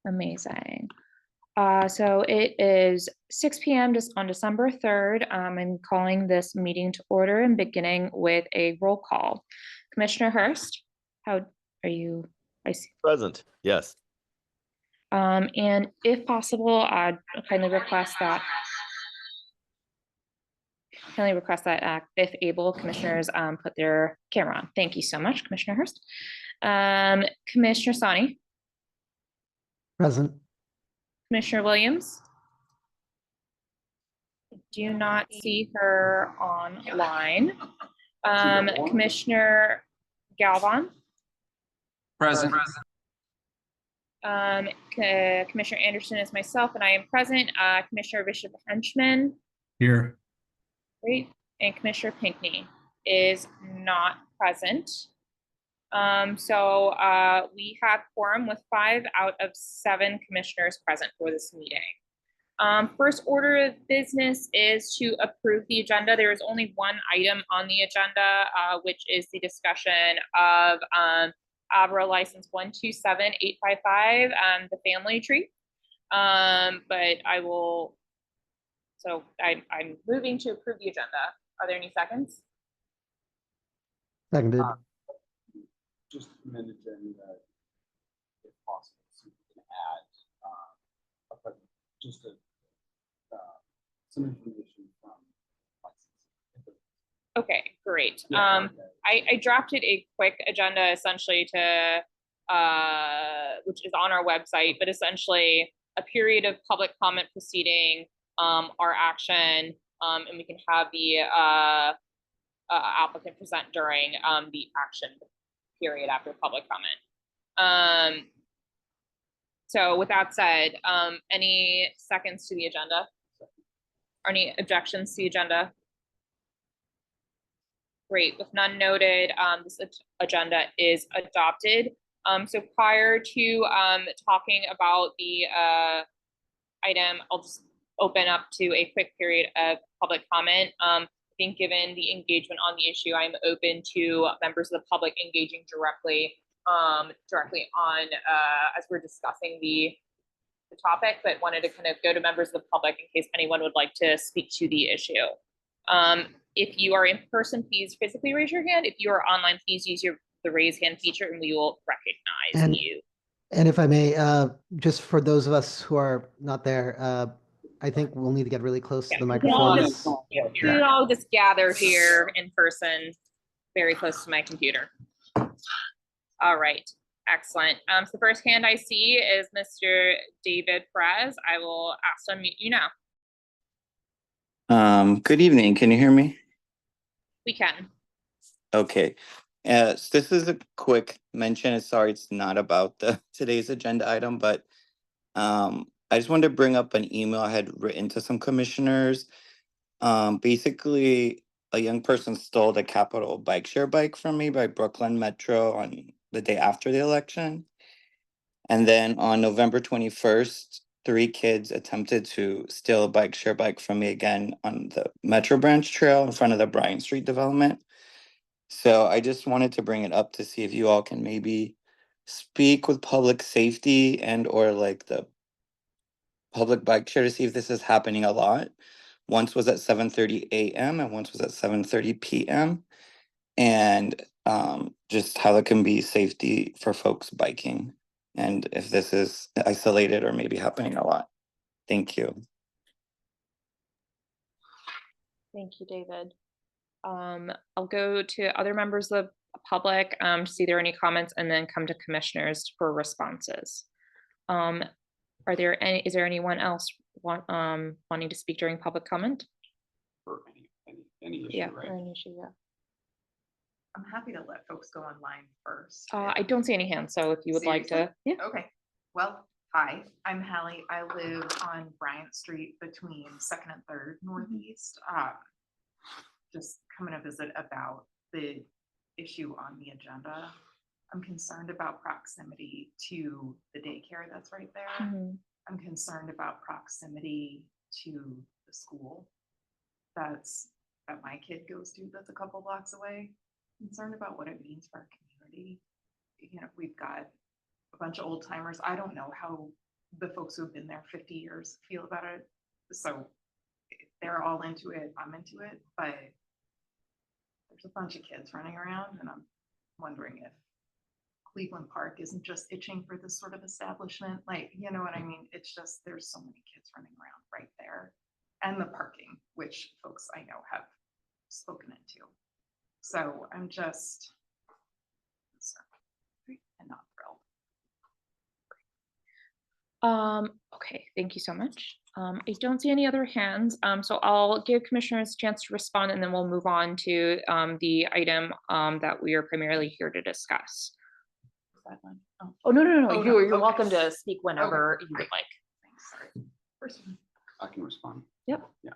Amazing. So it is 6 p.m. just on December 3rd. I'm calling this meeting to order and beginning with a roll call. Commissioner Hurst, how are you? I see. Present, yes. And if possible, I'd kindly request that if able, commissioners put their camera on. Thank you so much, Commissioner Hurst. Commissioner Sani. Present. Commissioner Williams. Do not see her online. Commissioner Galvin. Present. Commissioner Anderson is myself, and I am present. Commissioner Bishop Henchman. Here. Great. And Commissioner Pinckney is not present. So we have quorum with 5 out of 7 commissioners present for this meeting. First order of business is to approve the agenda. There is only one item on the agenda, which is the discussion of ABRA license 127855, the family tree. But I will, so I'm moving to approve the agenda. Are there any seconds? Seconded. Just amend the agenda if possible, so we can add just some information from licensing. Okay, great. Yeah, okay. I drafted a quick agenda essentially to which is on our website, but essentially a period of public comment preceding our action, and we can have the applicant present during the action period after public comment. So with that said, any seconds to the agenda? Or any objections to the agenda? Great, with none noted, this agenda is adopted. So prior to talking about the item, I'll just open up to a quick period of public comment. I think given the engagement on the issue, I'm open to members of the public engaging directly on as we're discussing the topic, but wanted to kind of go to members of the public in case anyone would like to speak to the issue. If you are in person, please physically raise your hand. If you are online, please use the raise hand feature and we will recognize you. And if I may, just for those of us who are not there, I think we'll need to get really close to the microphone. We can all just gather here in person, very close to my computer. All right, excellent. So the first hand I see is Mr. David Perez. I will ask to unmute you now. Good evening. Can you hear me? We can. Okay. So this is a quick mention. Sorry, it's not about today's agenda item, but I just wanted to bring up an email I had written to some commissioners. Basically, a young person stole the Capitol bike share bike from me by Brooklyn Metro on the day after the election. And then on November 21st, 3 kids attempted to steal a bike share bike from me again on the Metro Branch Trail in front of the Bryant Street development. So I just wanted to bring it up to see if you all can maybe speak with public safety and or like the public bike share to see if this is happening a lot. Once was at 7:30 a.m. and once was at 7:30 p.m. And just how there can be safety for folks biking and if this is isolated or maybe happening a lot. Thank you. Thank you, David. I'll go to other members of the public to see if there are any comments and then come to commissioners for responses. Is there anyone else wanting to speak during public comment? For any issue, Yeah, right? for any issue, yeah. I'm happy to let folks go online first. I don't see any hands, so if you would like to, yeah. Okay. Well, hi, I'm Hallie. I live on Bryant Street between 2nd and 3rd Northeast. Just coming to visit about the issue on the agenda. I'm concerned about proximity to the daycare that's right there. I'm concerned about proximity to the school that my kid goes to that's a couple blocks away. Concerned about what it means for our community. you know, we've got a bunch of old timers. I don't know how the folks who have been there 50 years feel about it. So they're all into it. I'm into it, but there's a bunch of kids running around, and I'm wondering if Cleveland Park isn't just itching for this sort of establishment. Like, you know what I mean? It's just, there's so many kids running around right there. And the parking, which folks I know have spoken into. So I'm just concerned and not thrilled. Okay, thank you so much. I don't see any other hands, so I'll give commissioners a chance to respond, and then we'll move on to the item that we are primarily here to discuss. That one. Oh, no, Oh, you're okay. welcome to speak whenever you would like. Thanks, sorry. First one. I can respond. Yep. Yeah.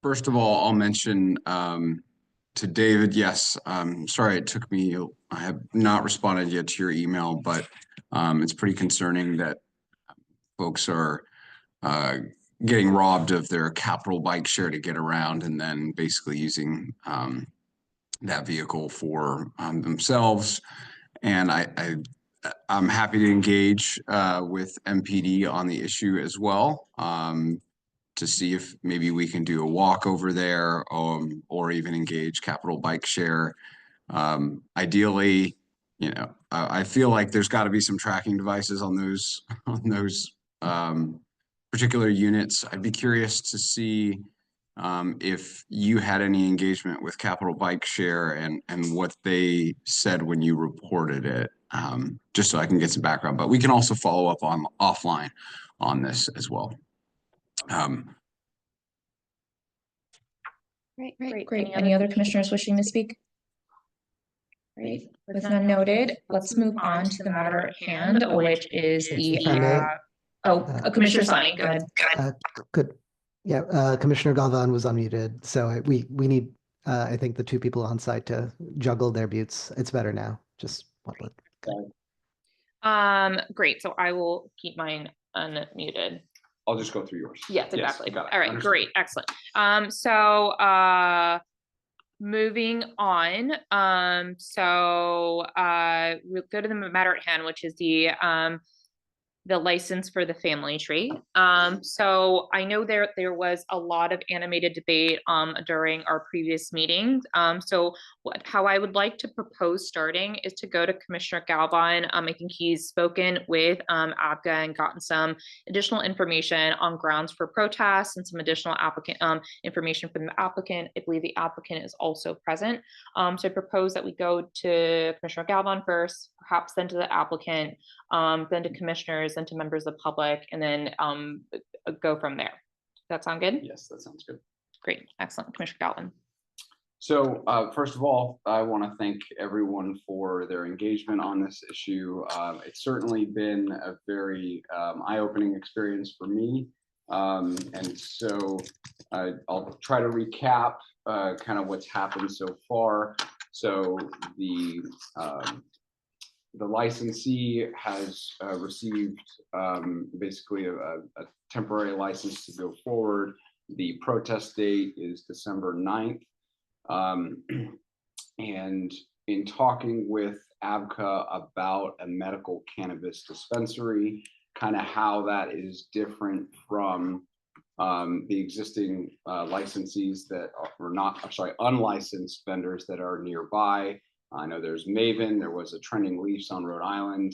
First of all, I'll mention to David, yes, sorry it took me, I have not responded yet to your email, but it's pretty concerning that folks are getting robbed of their capital bike share to get around and then basically using that vehicle for themselves. And I'm happy to engage with MPD on the issue as well, to see if maybe we can do a walk over there, or even engage Capital Bike Share. Ideally, you know, I feel like there's got to be some tracking devices on those particular units. I'd be curious to see if you had any engagement with Capital Bike Share and what they said when you reported it, just so I can get some background. But we can also follow up on offline on this as well. Great. Any other commissioners wishing to speak? Great. With none noted, let's move on to the matter at hand, which is the If I may. Commissioner Sani, go ahead. Good. Yeah, Commissioner Galvan was unmuted, so we need, I think, the two people on site to juggle their mutes. It's better now. Just one look. Great. So I will keep mine unmuted. I'll just go through yours. Yes, exactly. got it. All right, Understood. great, excellent. Moving on, we'll go to the matter at hand, which is the license for the family tree. So I know there was a lot of animated debate during our previous meetings. So how I would like to propose starting is to go to Commissioner Galvin. I think he's spoken with ABGA and gotten some additional information on grounds for protest and some additional applicant information from the applicant. I believe the applicant is also present. So I propose that we go to Commissioner Galvin first, perhaps then to the applicant, then to commissioners, then to members of the public, and then go from there. Does that sound good? Yes, that sounds good. Great, excellent. Commissioner Galvin. So first of all, I want to thank everyone for their engagement on this issue. It's certainly been a very eye-opening experience for me. And so I'll try to recap kind of what's happened so far. So the licensee has received basically a temporary license to go forward. The protest date is December 9th. And in talking with ABCA about a medical cannabis dispensary, kind of how that is different from the existing licensees that are not, I'm sorry, unlicensed vendors that are nearby. I know there's Maven, there was a Trending Leaves on Rhode Island,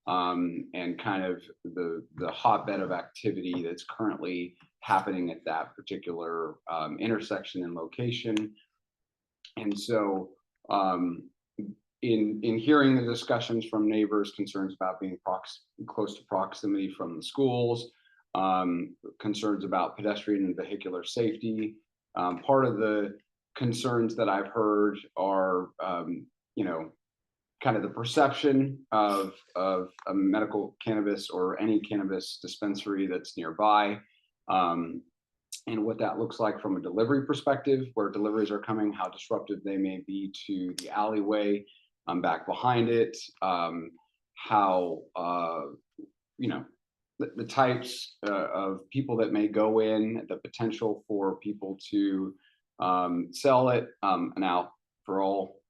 and kind of the hotbed of activity that's currently happening at that particular intersection and location. And so in hearing the discussions from neighbors, concerns about being close to proximity from the schools, concerns about pedestrian and vehicular safety, part of the concerns that I've heard are you know, kind of the perception of a medical cannabis or any cannabis dispensary that's nearby, and what that looks like from a delivery perspective, where deliveries are coming, how disruptive they may be to the alleyway back behind it, how, you know, the types of people that may go in, the potential for people to sell it. Now, for all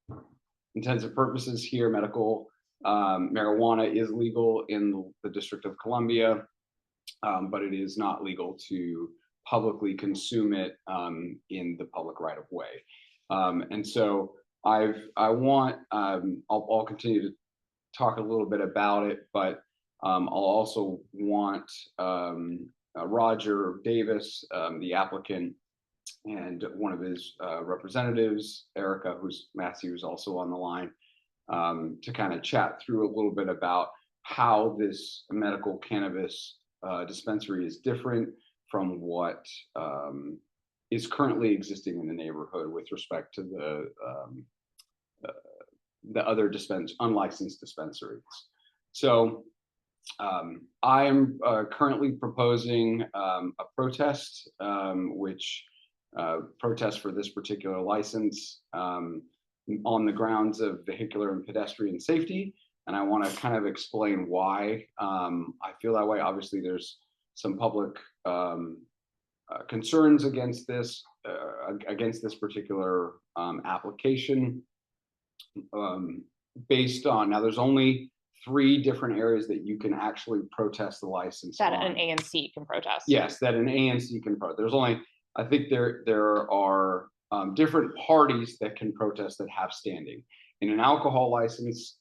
intents and purposes here, medical marijuana is legal in the District of Columbia, but it is not legal to publicly consume it in the public right of way. And so I'll continue to talk a little bit about it, but I'll also want Roger Davis, the applicant, and one of his representatives, Erica, who's also on the line, to kind of chat through a little bit about how this medical cannabis dispensary is different from what is currently existing in the neighborhood with respect to the other unlicensed dispensaries. So I am currently proposing a protest, which protest for this particular license on the grounds of vehicular and pedestrian safety. And I want to kind of explain why I feel that way. Obviously, there's some public concerns against this particular application. Based on, now there's only 3 different areas that you can actually protest the license That on. an ANC can protest. Yes, that an ANC can protest. There's only, I think there are different parties that can protest that have standing. In an alcohol license,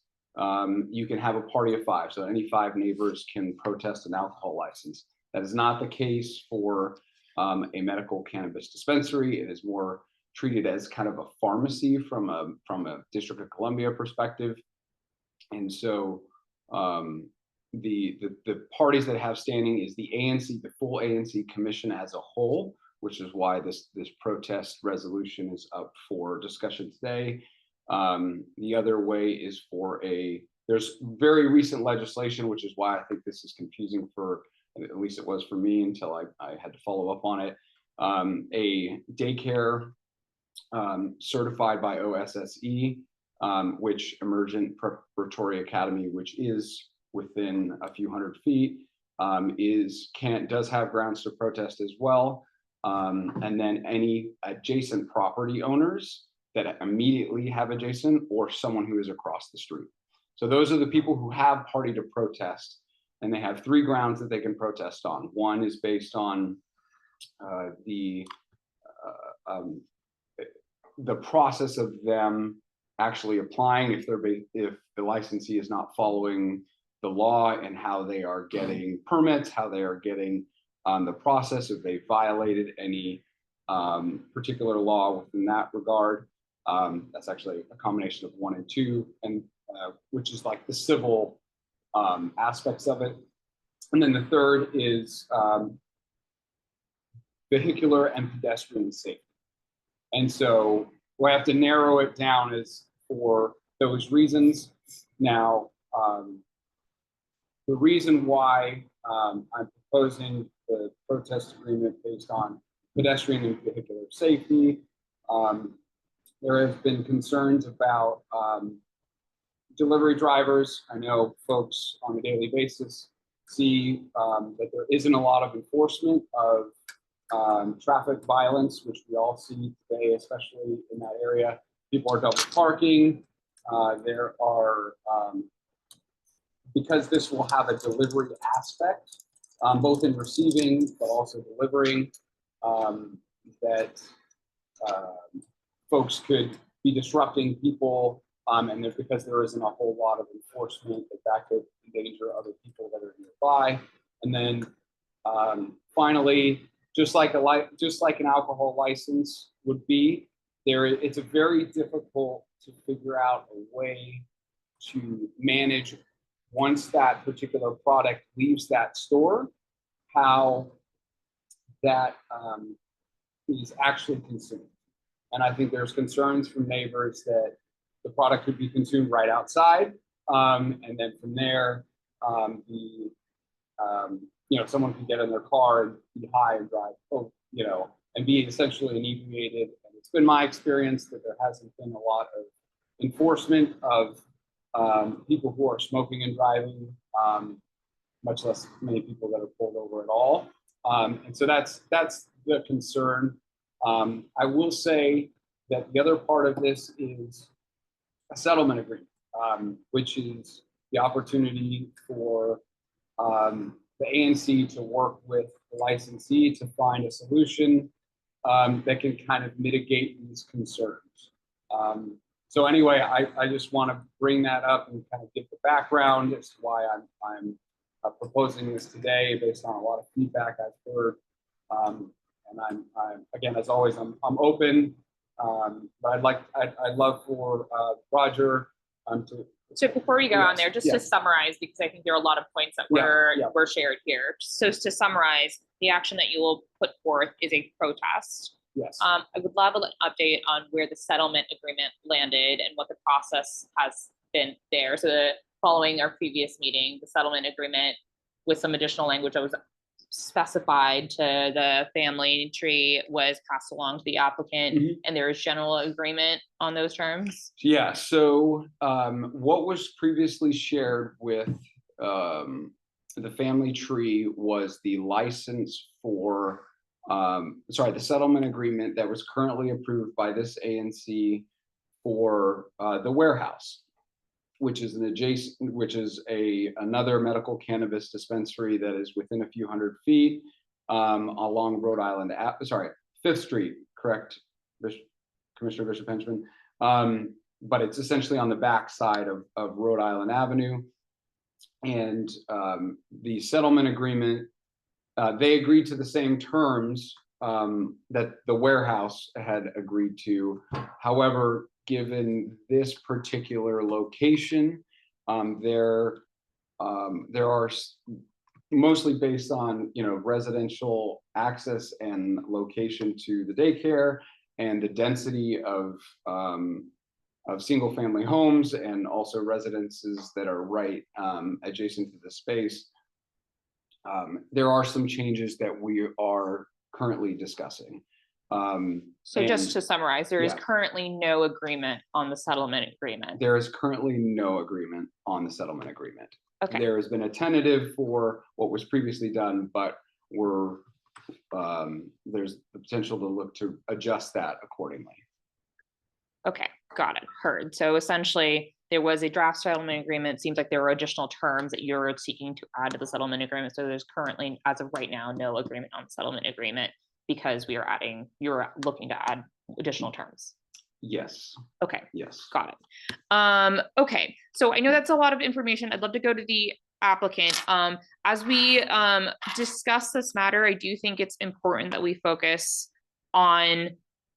you can have a party of 5, so any 5 neighbors can protest an alcohol license. That is not the case for a medical cannabis dispensary. It is more treated as kind of a pharmacy from a District of Columbia perspective. And so the parties that have standing is the ANC, the full ANC commission as a whole, which is why this protest resolution is up for discussion today. The other way is there's very recent legislation, which is why I think this is confusing for, at least it was for me until I had to follow up on it. A daycare certified by OSSE, which Emergent Preparatory Academy, which is within a few hundred feet, does have grounds to protest as well. And then any adjacent property owners that immediately have adjacent, or someone who is across the street. So those are the people who have party to protest, and they have 3 grounds that they can protest on. One is based on the process of them actually applying, if the licensee is not following the law, and how they are getting permits, how they are getting the process, if they violated any particular law within that regard. That's actually a combination of 1 and 2, and which is like the civil aspects of it. And then the third is vehicular and pedestrian safety. And so we have to narrow it down as for those reasons. Now, the reason why I'm proposing the protest agreement based on pedestrian and vehicular safety, there have been concerns about delivery drivers. I know folks on a daily basis see that there isn't a lot of enforcement of traffic violence, which we all see today, especially in that area. People are double parking. There are, because this will have a delivery aspect, both in receiving but also delivering, that folks could be disrupting people, and because there isn't a whole lot of enforcement, that could endanger other people that are nearby. And then finally, just like an alcohol license would be, it's a very difficult to figure out a way to manage once that particular product leaves that store, how that is actually consumed. And I think there's concerns from neighbors that the product could be consumed right outside, and then from there, someone can get in their car and be high and drive, and be essentially inebriated. And it's been my experience that there hasn't been a lot of enforcement of people who are smoking and driving, much less many people that are pulled over at all. And so that's the concern. I will say that the other part of this is a settlement agreement, which is the opportunity for the ANC to work with the licensee to find a solution that can kind of mitigate these concerns. So anyway, I just want to bring that up and kind of give the background as to why I'm proposing this today based on a lot of feedback I've heard. And I'm again, as always, I'm open, but I'd love for Roger to. So before we go on there, just to yes. summarize, because I think there are a lot of points that were shared here. So to summarize, the action that you will put forth is a protest. Yes. I would love an update on where the settlement agreement landed and what the process has been there. So following our previous meeting, the settlement agreement with some additional language that was specified to the family tree was passed along to the applicant, and there is general agreement on those terms. Yeah, so what was previously shared with the family tree was the license for the settlement agreement that was currently approved by this ANC for the warehouse, which is another medical cannabis dispensary that is within a few hundred feet along Rhode Island, 5th Street, correct, Commissioner Bishop Henchman? But it's essentially on the back side of Rhode Island Avenue. And the settlement agreement, they agreed to the same terms that the warehouse had agreed to. However, given this particular location, there are mostly based on residential access and location to the daycare and the density of single family homes and also residences that are right adjacent to the space. There are some changes that we are currently discussing. So just to summarize, there is currently no agreement on the settlement agreement. There is currently no agreement on the settlement agreement. Okay. There has been a tentative for what was previously done, but there's the potential to look to adjust that accordingly. Okay, got it, heard. So essentially, there was a draft settlement agreement. Seems like there were additional terms that you're seeking to add to the settlement agreement. So there's currently, as of right now, no agreement on the settlement agreement because you're looking to add additional terms. Yes. Okay. Yes. Got it. Okay, so I know that's a lot of information. I'd love to go to the applicant. As we discuss this matter, I do think it's important that we focus on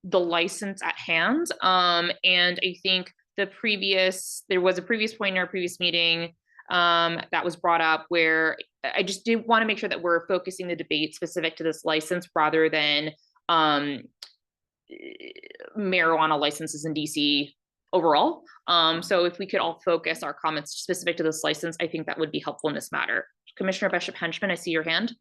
the license at hand. And I think there was a previous point in our previous meeting that was brought up where I just did want to make sure that we're focusing the debate specific to this license rather than marijuana licenses in DC overall. So if we could all focus our comments specific to this license, I think that would be helpful in this matter. Commissioner Bishop Henchman, I see your hand.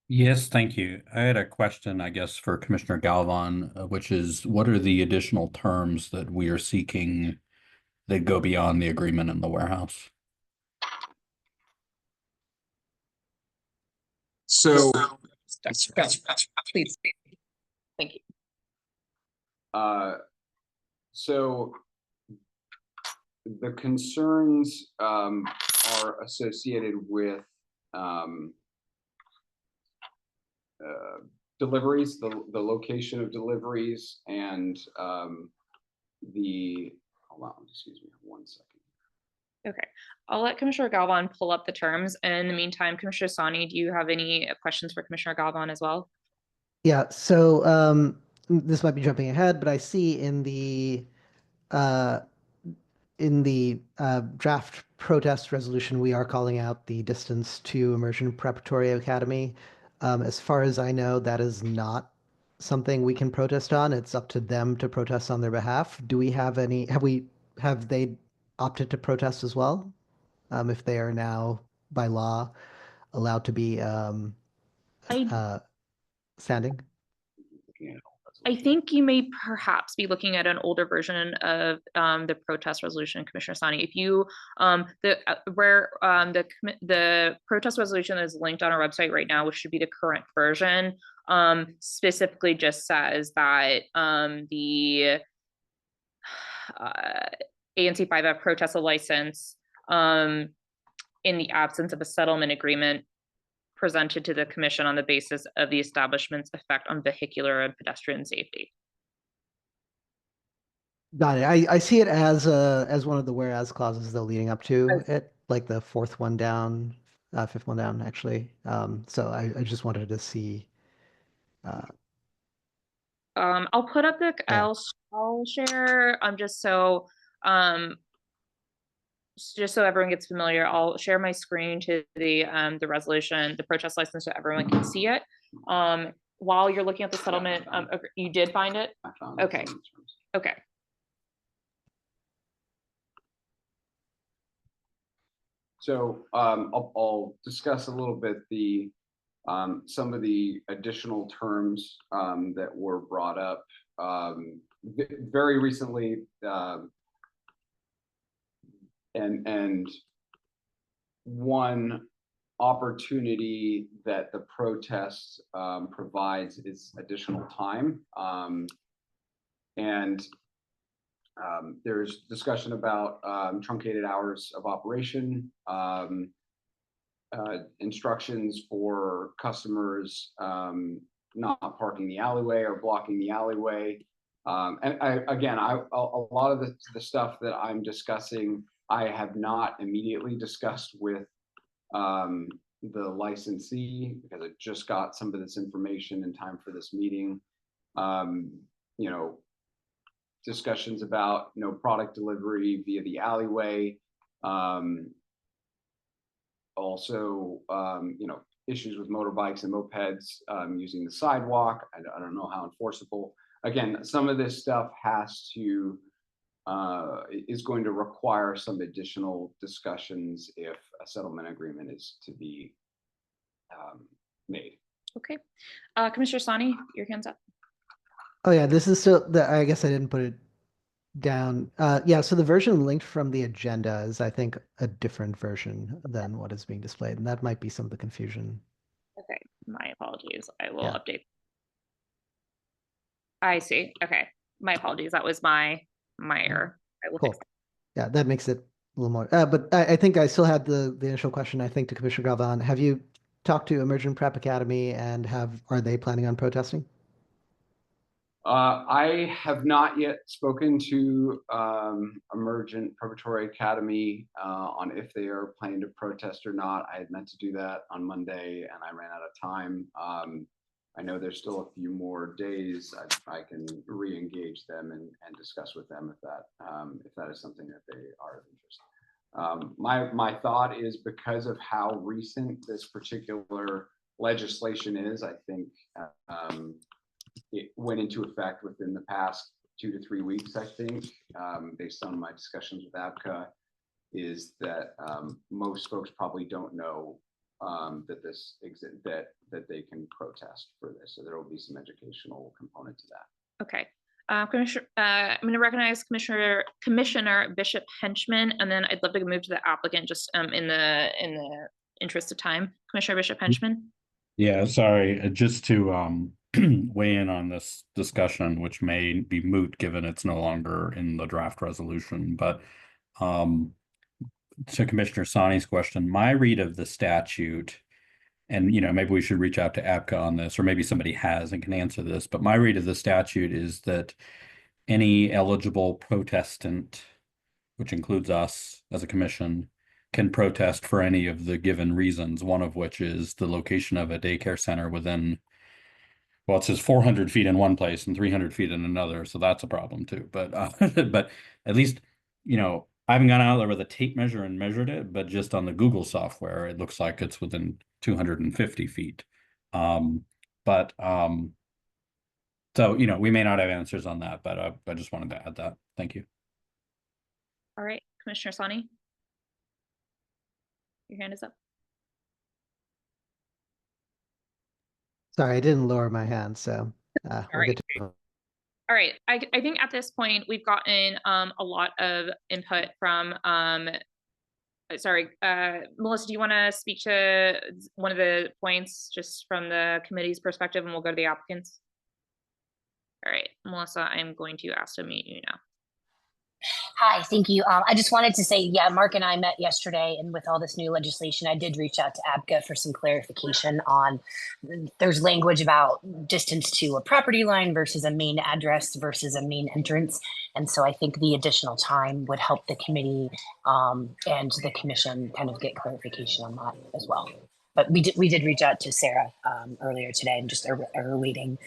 Yes, thank you. I had a question, I guess, for Commissioner Galvan, which is what are the additional terms that we are seeking that go beyond the agreement in the warehouse? So, Please. Thank you. So the concerns are associated with deliveries, the location of deliveries, and hold on, excuse me, 1 second. Okay, I'll let Commissioner Galvan pull up the terms. And in the meantime, Commissioner Sani, do you have any questions for Commissioner Galvan as well? Yeah, so this might be jumping ahead, but I see in the draft protest resolution, we are calling out the distance to Immersion Preparatory Academy. As far as I know, that is not something we can protest on. It's up to them to protest on their behalf. Do we have any, have they opted to protest as well? If they are now by law allowed to be standing? I think you may perhaps be looking at an older version of the protest resolution, Commissioner Sani. If you the protest resolution is linked on our website right now, which should be the current version, specifically just says that the ANC 5F protest a license in the absence of a settlement agreement presented to the commission on the basis of the establishment's effect on vehicular and pedestrian safety. Got it. I see it as one of the whereas clauses though leading up to it, like the fourth one down, fifth one down actually. So I just wanted to see. I'll put up the Yeah. I'll share just so everyone gets familiar. I'll share my screen to the resolution, the protest license, so everyone can see it. While you're looking at the settlement, you did find it? I found it. Okay. Okay. So I'll discuss a little bit the some of the additional terms that were brought up very recently, and one opportunity that the protest provides is additional time, and there's discussion about truncated hours of operation, instructions for customers not parking the alleyway or blocking the alleyway. And a lot of the stuff that I'm discussing, I have not immediately discussed with the licensee because I just got some of this information in time for this meeting. You know, discussions about product delivery via the alleyway. Also, issues with motorbikes and mopeds using the sidewalk. I don't know how enforceable. Again, some of this stuff is going to require some additional discussions if a settlement agreement is to be made. Okay. Commissioner Sani, your hand's up. Oh yeah, this is still I guess I didn't put it down. Yeah, so the version linked from the agenda is, I think, a different version than what is being displayed, and that might be some of the confusion. Okay, my apologies. I will Yeah. update. I see. Okay, my apologies. That was my error. I will Cool. fix Yeah, that makes it a little more. But I think I still had the initial question, I think, to Commissioner Galvan. Have you talked to Emergent Prep Academy, and are they planning on protesting? I have not yet spoken to Emergent Preparatory Academy on if they are planning to protest or not. I had meant to do that on Monday and I ran out of time. I know there's still a few more days. I can re-engage them and discuss with them if that is something that they are of interest. My thought is, because of how recent this particular legislation is, I think it went into effect within the past 2 to 3 weeks, I think, based on my discussions with ABCA, is that most folks probably don't know that that they can protest for this. So there will be some educational component to that. Okay. Commissioner, I'm going to recognize Commissioner Bishop Henchman, and then I'd love to move to the applicant just in the interest of time. Commissioner Bishop Henchman. Yeah, sorry, just to weigh in on this discussion, which may be moot given it's no longer in the draft resolution, but to Commissioner Sani's question, my read of the statute, and maybe we should reach out to ABCA on this, or maybe somebody has and can answer this, but my read of the statute is that any eligible protestant, which includes us as a commission, can protest for any of the given reasons, one of which is the location of a daycare center within, well, it says 400 feet in one place and 300 feet in another, so that's a problem too. But but at least, I haven't gone out there with a tape measure and measured it, but just on the Google software, it looks like it's within 250 feet. So, we may not have answers on that, but I just wanted to add that. Thank you. All right, Commissioner Sani, your hand is up. Sorry, I didn't lower my hand, so we'll get to. All right, I think at this point we've gotten a lot of input from sorry, Melissa, do you want to speak to one of the points just from the committee's perspective, and we'll go to the applicants? All right, Melissa, I'm going to ask to mute you now. Hi, thank you. I just wanted to say, yeah, Mark and I met yesterday, and with all this new legislation, I did reach out to ABCA for some clarification on, there's language about distance to a property line versus a main address versus a main entrance. And so I think the additional time would help the committee and the commission kind of get clarification on that as well. But we did reach out to Sarah earlier today and just are awaiting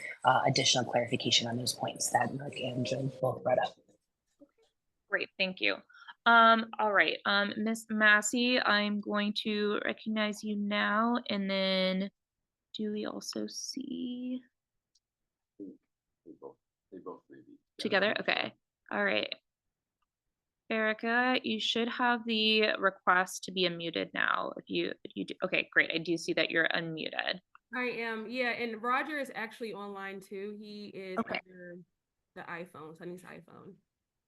additional clarification on those points that Mark and Jim both brought up. Great, thank you. All right, Miss Massey, I'm going to recognize you now, and then do we also see They both may be together? Okay, all right. Erica, you should have the request to be unmuted now. If you do, okay, great. I do see that you're unmuted. I am, yeah, and Roger is actually online too. He is Okay. under the iPhone, Sunny's iPhone.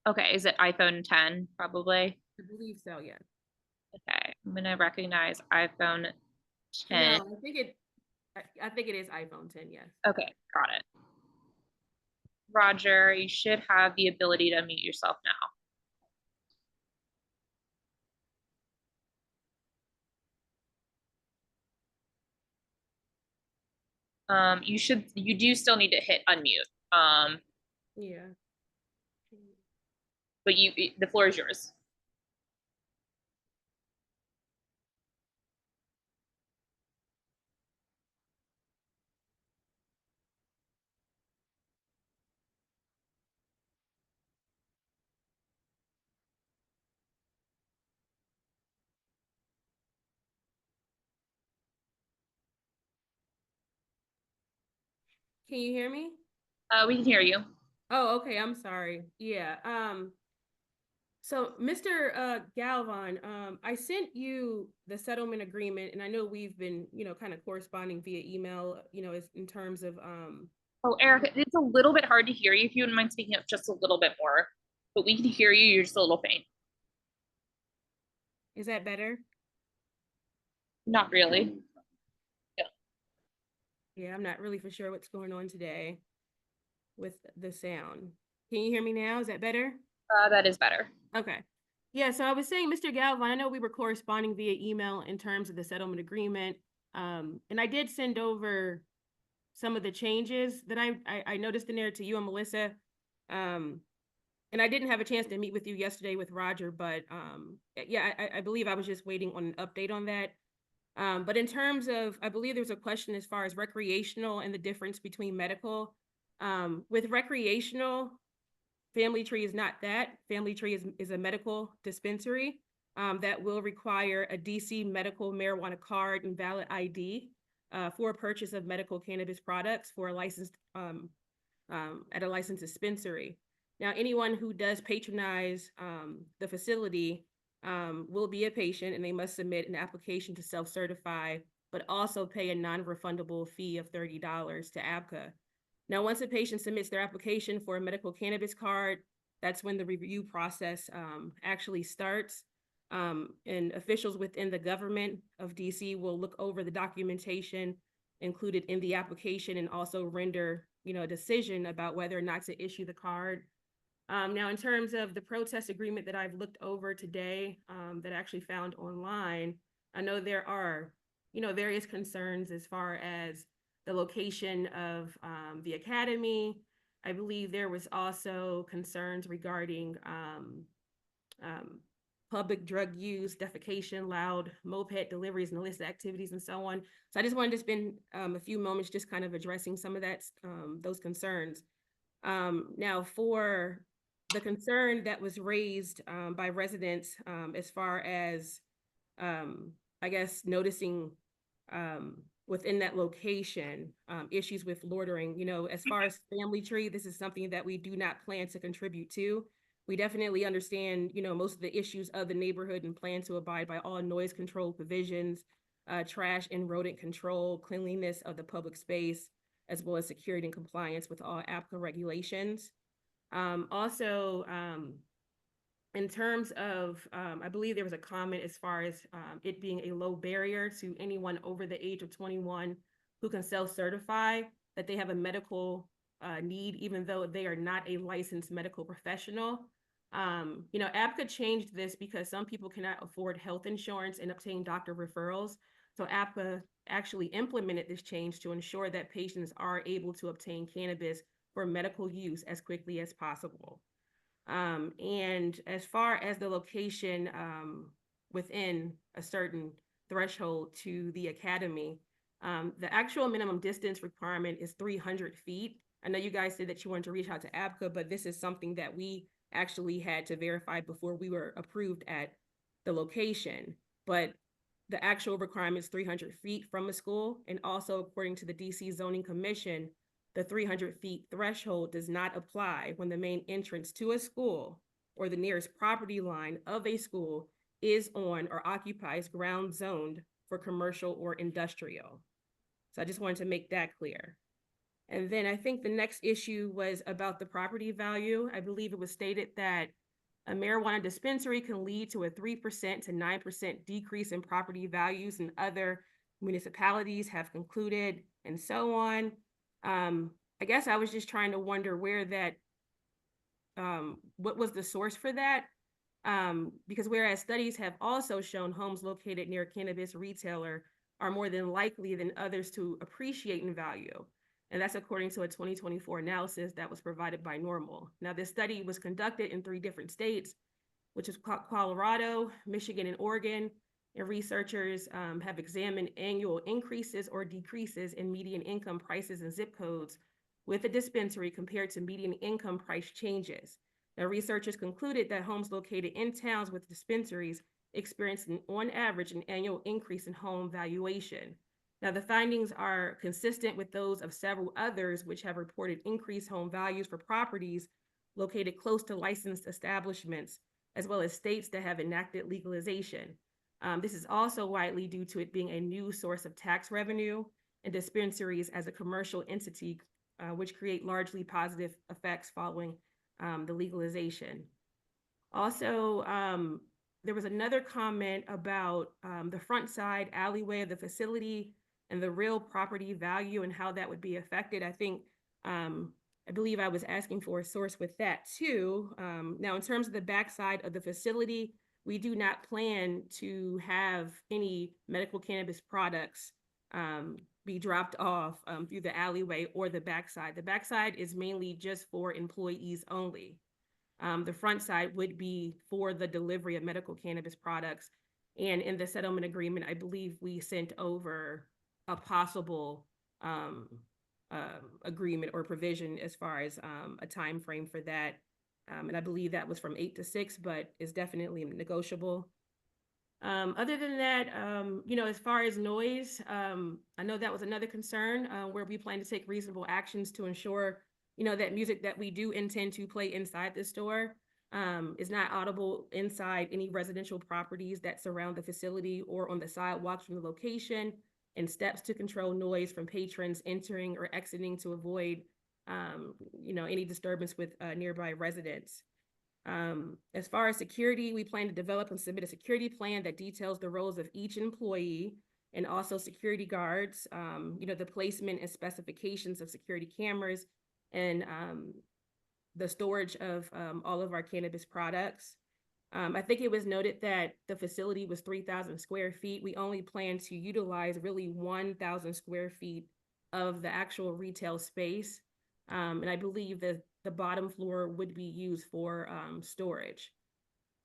Okay, is it iPhone 10 probably? I believe so, yeah. Okay, I'm gonna recognize iPhone 10. No, I think it is iPhone 10, yes. Okay, got it. Roger, you should have the ability to unmute yourself now. You do still need to hit unmute. Yeah. But the floor is yours. Can you hear me? We can hear you. Oh, okay, I'm sorry. Yeah. So Mr. Galvan, I sent you the settlement agreement, and I know we've been, kind of corresponding via email, in terms of Oh, Erica, it's a little bit hard to hear you. If you wouldn't mind speaking up just a little bit more, but we can hear you. You're just a little faint. Is that better? Not really. Yeah, I'm not really for sure what's going on today with the sound. Can you hear me now? Is that better? That is better. Okay. Yeah, so I was saying, Mr. Galvin, I know we were corresponding via email in terms of the settlement agreement. And I did send over some of the changes that I noticed in there to you and Melissa. And I didn't have a chance to meet with you yesterday with Roger, but yeah, I believe I was just waiting on an update on that. But in terms of, I believe there's a question as far as recreational and the difference between medical. With recreational, Family Tree is not that. Family Tree is a medical dispensary that will require a DC medical marijuana card and valid ID for purchase of medical cannabis products for a licensed at a licensed dispensary. Now, anyone who does patronize the facility will be a patient, and they must submit an application to self-certify, but also pay a non-refundable fee of $30 to ABCA. Now, once a patient submits their application for a medical cannabis card, that's when the review process actually starts. And officials within the government of DC will look over the documentation included in the application and also render, a decision about whether or not to issue the card. Now, in terms of the protest agreement that I've looked over today, that I actually found online, I know there are, various concerns as far as the location of the academy. I believe there was also concerns regarding public drug use, defecation, loud moped deliveries, and illicit activities, and so on. So I just wanted to spend a few moments just kind of addressing some of that, those concerns. Now, for the concern that was raised by residents as far as, I guess, noticing within that location issues with loitering, as far as Family Tree, this is something that we do not plan to contribute to. We definitely understand, most of the issues of the neighborhood and plan to abide by all noise control provisions, trash and rodent control, cleanliness of the public space, as well as security and compliance with all APCA regulations. Also, in terms of, I believe there was a comment as far as it being a low barrier to anyone over the age of 21 who can self-certify that they have a medical need, even though they are not a licensed medical professional. APCA changed this because some people cannot afford health insurance and obtain doctor referrals. So APCA actually implemented this change to ensure that patients are able to obtain cannabis for medical use as quickly as possible. And as far as the location within a certain threshold to the academy, the actual minimum distance requirement is 300 feet. I know you guys said that you wanted to reach out to APCA, but this is something that we actually had to verify before we were approved at the location. But the actual requirement is 300 feet from a school. And also, according to the DC Zoning Commission, the 300 feet threshold does not apply when the main entrance to a school or the nearest property line of a school is on or occupies ground zoned for commercial or industrial. So I just wanted to make that clear. And then I think the next issue was about the property value. I believe it was stated that a marijuana dispensary can lead to a 3% to 9% decrease in property values, and other municipalities have concluded, and so on. I guess I was just trying to wonder where that, what was the source for that? Because whereas studies have also shown homes located near cannabis retailer are more than likely than others to appreciate in value. And that's according to a 2024 analysis that was provided by Normal. Now, this study was conducted in 3 different states, which is Colorado, Michigan, and Oregon. And researchers have examined annual increases or decreases in median income prices and zip codes with a dispensary compared to median income price changes. Now, researchers concluded that homes located in towns with dispensaries experienced on average an annual increase in home valuation. Now, the findings are consistent with those of several others which have reported increased home values for properties located close to licensed establishments, as well as states that have enacted legalization. This is also widely due to it being a new source of tax revenue and dispensaries as a commercial entity, which create largely positive effects following the legalization. Also, there was another comment about the front side alleyway of the facility and the real property value and how that would be affected. I think, I believe I was asking for a source with that too. Now, in terms of the backside of the facility, we do not plan to have any medical cannabis products be dropped off through the alleyway or the backside. The backside is mainly just for employees only. The front side would be for the delivery of medical cannabis products. And in the settlement agreement, I believe we sent over a possible agreement or provision as far as a time frame for that. And I believe that was from 8 to 6, but is definitely negotiable. Other than that, as far as noise, I know that was another concern where we plan to take reasonable actions to ensure, that music that we do intend to play inside the store is not audible inside any residential properties that surround the facility or on the sidewalks from the location, and steps to control noise from patrons entering or exiting to avoid, any disturbance with nearby residents. As far as security, we plan to develop and submit a security plan that details the roles of each employee and also security guards, the placement and specifications of security cameras, and the storage of all of our cannabis products. I think it was noted that the facility was 3,000 square feet. We only plan to utilize really 1,000 square feet of the actual retail space. And I believe that the bottom floor would be used for storage.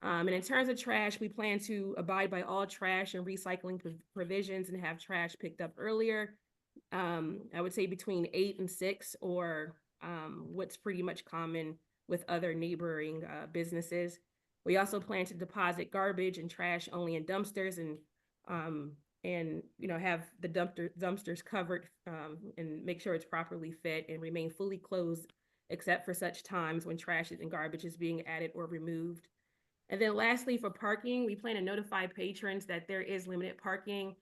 And in terms of trash, we plan to abide by all trash and recycling provisions and have trash picked up earlier. I would say between 8 and 6, or what's pretty much common with other neighboring businesses. We also plan to deposit garbage and trash only in dumpsters, and have the dumpsters covered and make sure it's properly fit and remain fully closed except for such times when trash and garbage is being added or removed. And then lastly, for parking, we plan to notify patrons that there is limited parking.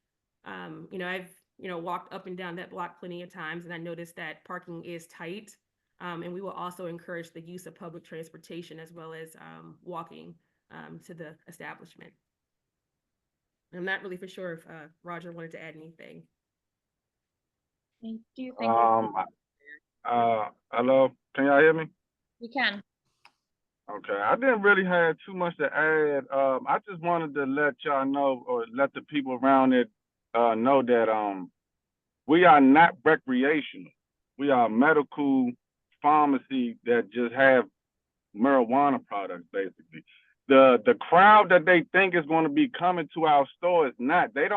I've walked up and down that block plenty of times, and I noticed that parking is tight. And we will also encourage the use of public transportation as well as walking to the establishment. I'm not really for sure if Roger wanted to add anything. I do think Hello, can y'all hear me? we can. Okay, I didn't really have too much to add. I just wanted to let y'all know, or let the people around it know that we are not recreational. We are a medical pharmacy that just have marijuana products, basically. The crowd that they think is going to be coming to our store is not. They're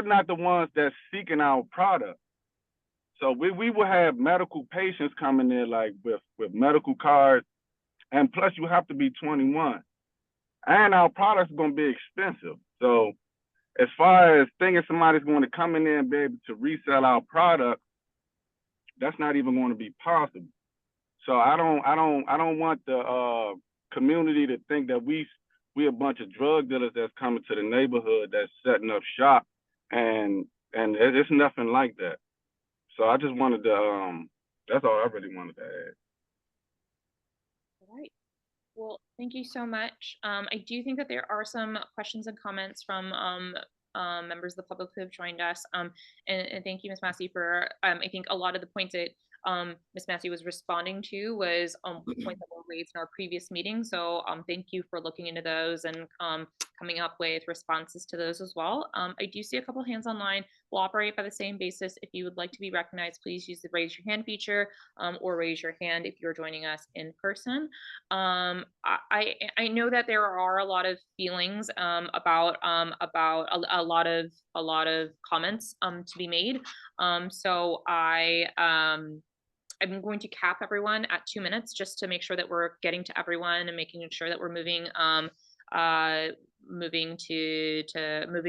not the ones that's seeking our product. So we will have medical patients coming in, like with medical cards, and plus you have to be 21. And our products are going to be expensive. So as far as thinking somebody's going to come in there and be able to resell our product, that's not even going to be possible. So I don't want the community to think that we a bunch of drug dealers that's coming to the neighborhood that's setting up shop, and it's nothing like that. So I just wanted to that's all I really wanted to add. All right. Well, thank you so much. I do think that there are some questions and comments from members of the public who have joined us. And thank you, Ms. Massey, for I think a lot of the points that Ms. Massey was responding to was points that were raised in our previous meeting. So thank you for looking into those and coming up with responses to those as well. I do see a couple hands online. We'll operate by the same basis. If you would like to be recognized, please use the raise your hand feature or raise your hand if you're joining us in person. I know that there are a lot of feelings about a lot of comments to be made. So I'm going to cap everyone at 2 minutes just to make sure that we're getting to everyone and making sure that we're moving moving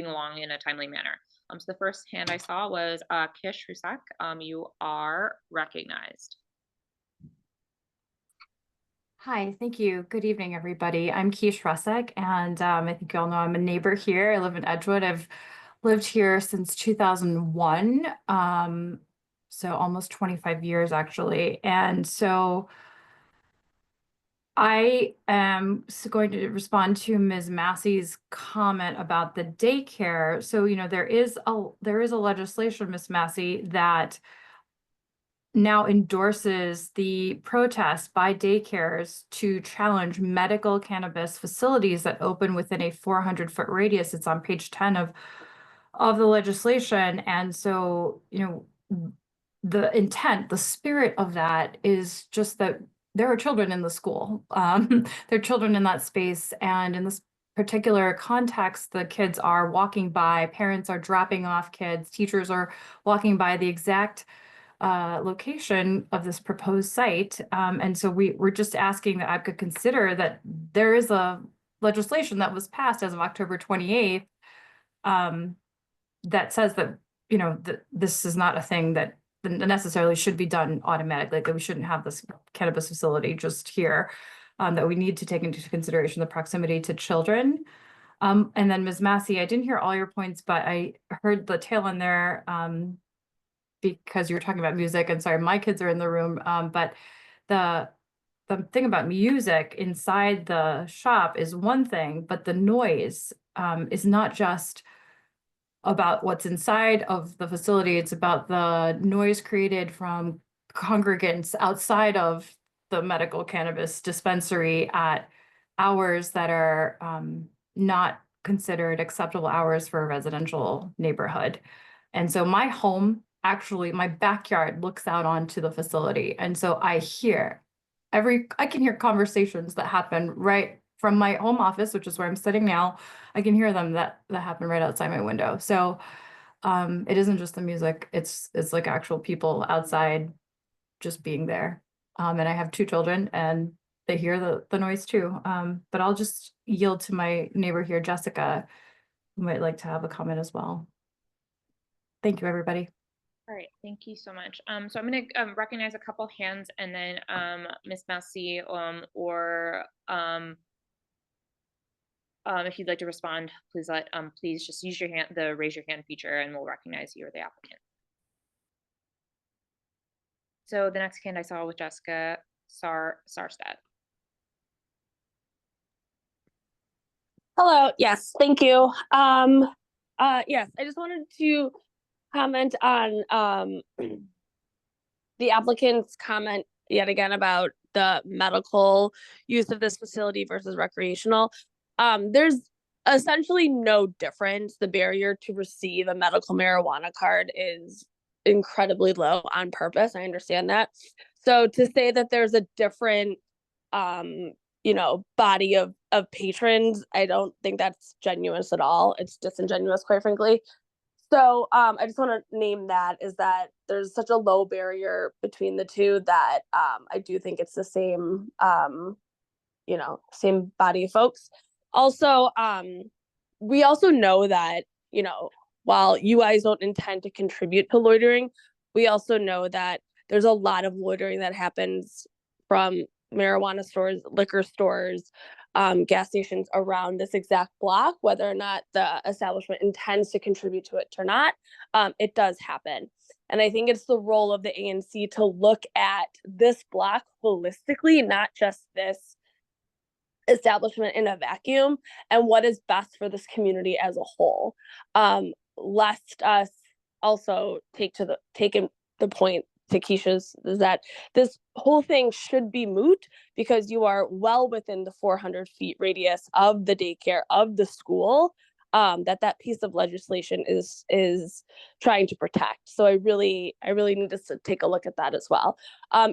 along in a timely manner. So the first hand I saw was Kish Rusak. You are recognized. Hi, thank you. Good evening, everybody. I'm Kish Rusak, and I think you all know I'm a neighbor here. I live in Edgewood. I've lived here since 2001, so almost 25 years, actually. And so I am going to respond to Ms. Massey's comment about the daycare. So, you know, there is a legislation, Ms. Massey, that now endorses the protest by daycares to challenge medical cannabis facilities that open within a 400-foot radius. It's on page 10 of the legislation. And so, you know, the intent, the spirit of that is just that there are children in the school. There are children in that space. And in this particular context, the kids are walking by, parents are dropping off kids, teachers are walking by the exact location of this proposed site. And so we're just asking that ABCA consider that there is a legislation that was passed as of October 28th that says that, you know, this is not a thing that necessarily should be done automatically, that we shouldn't have this cannabis facility just here, that we need to take into consideration the proximity to children. And then Ms. Massey, I didn't hear all your points, but I heard the tail end there, because you were talking about music, and sorry, my kids are in the room, but the thing about music inside the shop is one thing, but the noise is not just about what's inside of the facility, it's about the noise created from congregants outside of the medical cannabis dispensary at hours that are not considered acceptable hours for a residential neighborhood. And so my home, actually, my backyard looks out onto the facility. And so I can hear conversations that happen right from my home office, which is where I'm sitting now. I can hear them that happen right outside my window. So it isn't just the music, it's like actual people outside just being there. And I have 2 children and they hear the noise too. But I'll just yield to my neighbor here, Jessica, who might like to have a comment as well. Thank you, everybody. All right, thank you so much. So I'm going to recognize a couple hands, and then Ms. Massey or if you'd like to respond, please just use the raise your hand feature, and we'll recognize you or the applicant. So the next hand I saw was Jessica Sarstad. Hello. Yes, thank you. Yes, I just wanted to comment on the applicant's comment yet again about the medical use of this facility versus recreational. There's essentially no difference. The barrier to receive a medical marijuana card is incredibly low on purpose. I understand that. So to say that there's a different body of patrons, I don't think that's genuine at all. It's disingenuous, quite frankly. So I just want to name that is that there's such a low barrier between the two that I do think it's the same same body of folks. Also, we also know that, while you guys don't intend to contribute to loitering, we also know that there's a lot of loitering that happens from marijuana stores, liquor stores, gas stations around this exact block, whether or not the establishment intends to contribute to it or not, it does happen. And I think it's the role of the ANC to look at this block holistically, not just this establishment in a vacuum, and what is best for this community as a whole. Lest us also take the point to Keisha's is that this whole thing should be moot because you are well within the 400 feet radius of the daycare of the school that piece of legislation is trying to protect. So I really need us to take a look at that as well.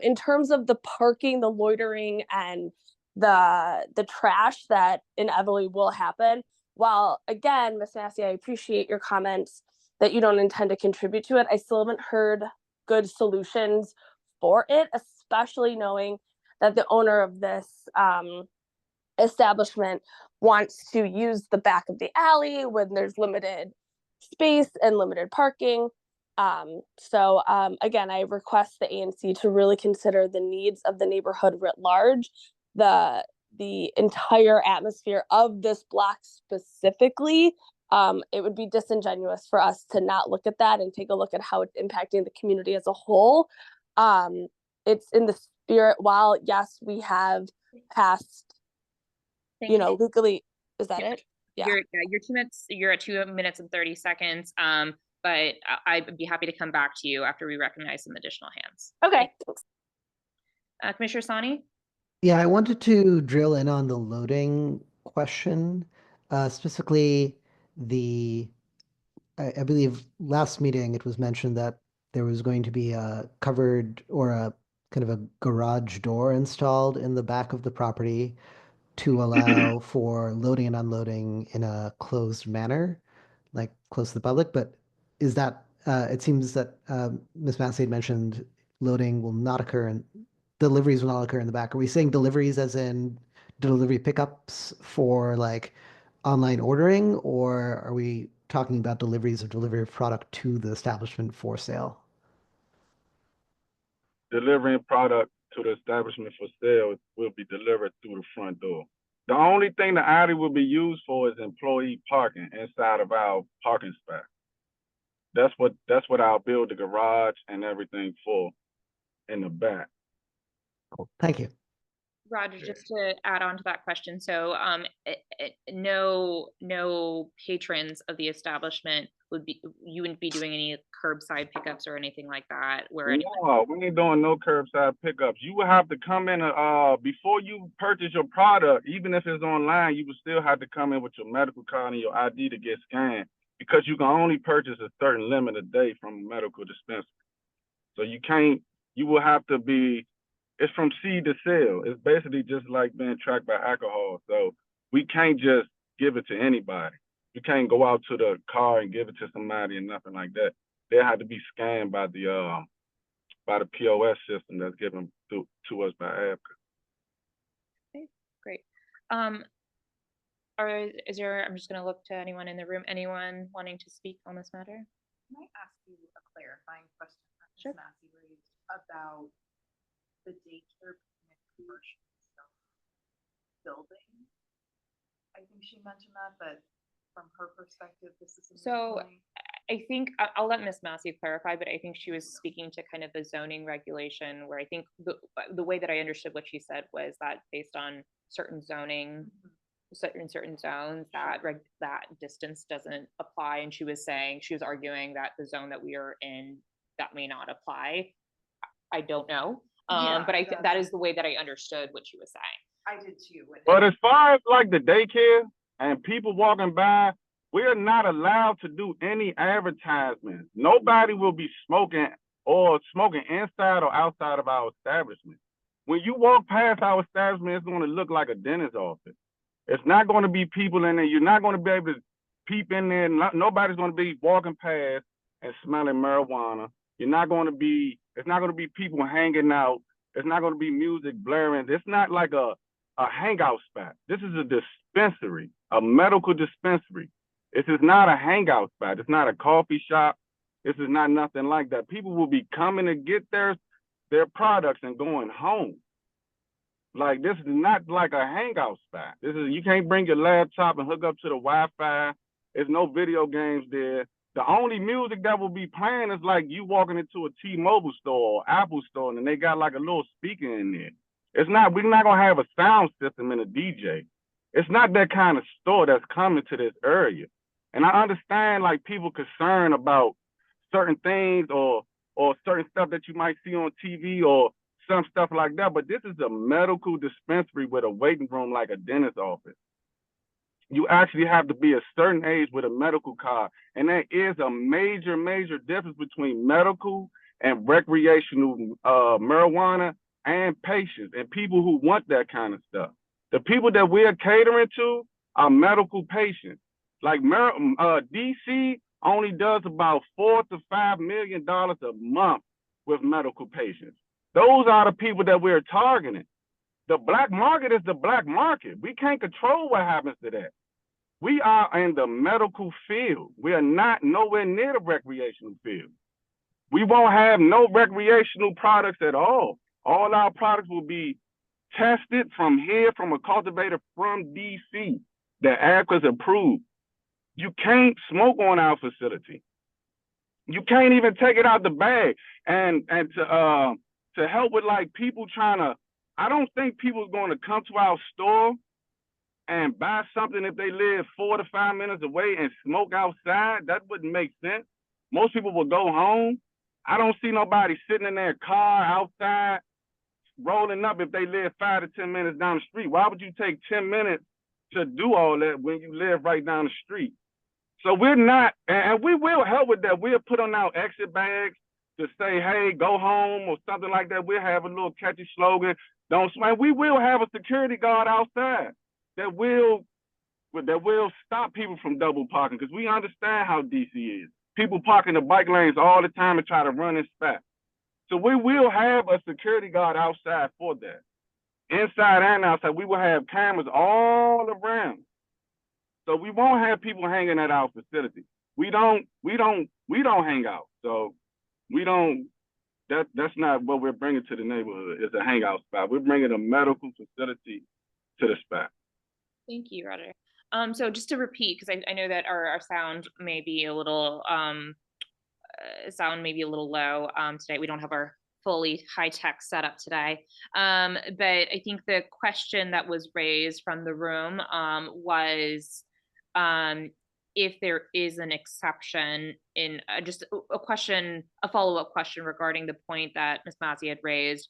In terms of the parking, the loitering, and the trash that inevitably will happen, while again, Ms. Massey, I appreciate your comments that you don't intend to contribute to it, I still haven't heard good solutions for it, especially knowing that the owner of this establishment wants to use the back of the alley when there's limited space and limited parking. So again, I request the ANC to really consider the needs of the neighborhood writ large, the entire atmosphere of this block specifically. It would be disingenuous for us to not look at that and take a look at how it's impacting the community as a whole. It's in the spirit, while yes, we have passed, legally, is that it? Yeah. You're 2 minutes, you're at 2 minutes and 30 seconds. But I'd be happy to come back to you after we recognize some additional hands. Okay. Commissioner Sani? Yeah, I wanted to drill in on the loading question, specifically I believe last meeting it was mentioned that there was going to be a covered or a kind of a garage door installed in the back of the property to allow for loading and unloading in a closed manner, like close to the public. But is that, it seems that Ms. Massey had mentioned loading will not occur and deliveries will not occur in the back. Are we saying deliveries as in delivery pickups for like online ordering, or are we talking about deliveries of product to the establishment for sale? Delivering product to the establishment for sale will be delivered through the front door. The only thing the alley will be used for is employee parking inside of our parking spot. That's what I'll build the garage and everything for in the back. Cool. Thank you. Roger, just to add on to that question. So no patrons of the establishment you wouldn't be doing any curbside pickups or anything like that? No, we ain't doing no curbside pickups. You will have to come in before you purchase your product, even if it's online, you will still have to come in with your medical card and your ID to get scanned, because you can only purchase a certain limit a day from a medical dispensary. So you will have to be, it's from seed to sale. It's basically just like being tracked by alcohol. So we can't just give it to anybody. You can't go out to the car and give it to somebody and nothing like that. They have to be scanned by the POS system that's given to us by ABCA. Okay, great. I'm just going to look to anyone in the room. Anyone wanting to speak on this matter? Can I ask you a clarifying question that Sure. Massey raised about the daycare being a commercial building? I think she mentioned that, but from her perspective, this is I think I'll let Ms. Massey clarify, but I think she was speaking to kind of the zoning regulation, where I think the way that I understood what she said was that based on certain zoning in certain zones that that distance doesn't apply, and she was arguing that the zone that we are in, that may not apply. I don't know, Yeah, but I think that is the way that I understood what she was saying. I did too. But as far as like the daycare and people walking by, we're not allowed to do any advertisements. Nobody will be smoking inside or outside of our establishment. When you walk past our establishment, it's going to look like a dentist's office. It's not going to be people in there. You're not going to be able to peep in there. Nobody's going to be walking past and smelling marijuana. It's not going to be people hanging out. It's not going to be music blaring. It's not like a hangout spot. This is a dispensary, a medical dispensary. This is not a hangout spot. It's not a coffee shop. This is not nothing like that. People will be coming to get their products and going home. Like, this is not like a hangout spot. You can't bring your laptop and hook up to the Wi-Fi. There's no video games there. The only music that will be playing is like you walking into a T-Mobile store or Apple store and they got like a little speaker in there. We're not gonna have a sound system and a DJ. It's not that kind of store that's coming to this area. And I understand like people concerned about certain things or certain stuff that you might see on TV or some stuff like that, but this is a medical dispensary with a waiting room like a dentist's office. You actually have to be a certain age with a medical card. And there is a major, major difference between medical and recreational marijuana and patients and people who want that kind of stuff. The people that we're catering to are medical patients. Like DC only does about $4 to $5 million a month with medical patients. Those are the people that we're targeting. The black market is the black market. We can't control what happens to that. We are in the medical field. We are not nowhere near the recreational field. We won't have no recreational products at all. All our products will be tested from here, from a cultivator from DC that ACRA's approved. You can't smoke on our facility. You can't even take it out the bag. And to help with like people I don't think people are going to come to our store and buy something if they live 4 to 5 minutes away and smoke outside. That wouldn't make sense. Most people will go home. I don't see nobody sitting in their car outside rolling up if they live 5 to 10 minutes down the street. Why would you take 10 minutes to do all that when you live right down the street? So we're not, and we will help with that. We'll put on our exit bags to say, hey, go home or something like that. We'll have a little catchy slogan. Don't smoke. We will have a security guard outside that will stop people from double parking, because we understand how DC is. People park in the bike lanes all the time and try to run in spot. So we will have a security guard outside for that. Inside and outside, we will have cameras all around. So we won't have people hanging at our facility. We don't hang out. So that's not what we're bringing to the neighborhood. It's a hangout spot. We're bringing a medical facility to the spot. Thank you, Roger. So just to repeat, because I know that our sound may be a little low today. We don't have our fully high-tech setup today. But I think the question that was raised from the room was if there is an exception in just a follow-up question regarding the point that Ms. Mazzi had raised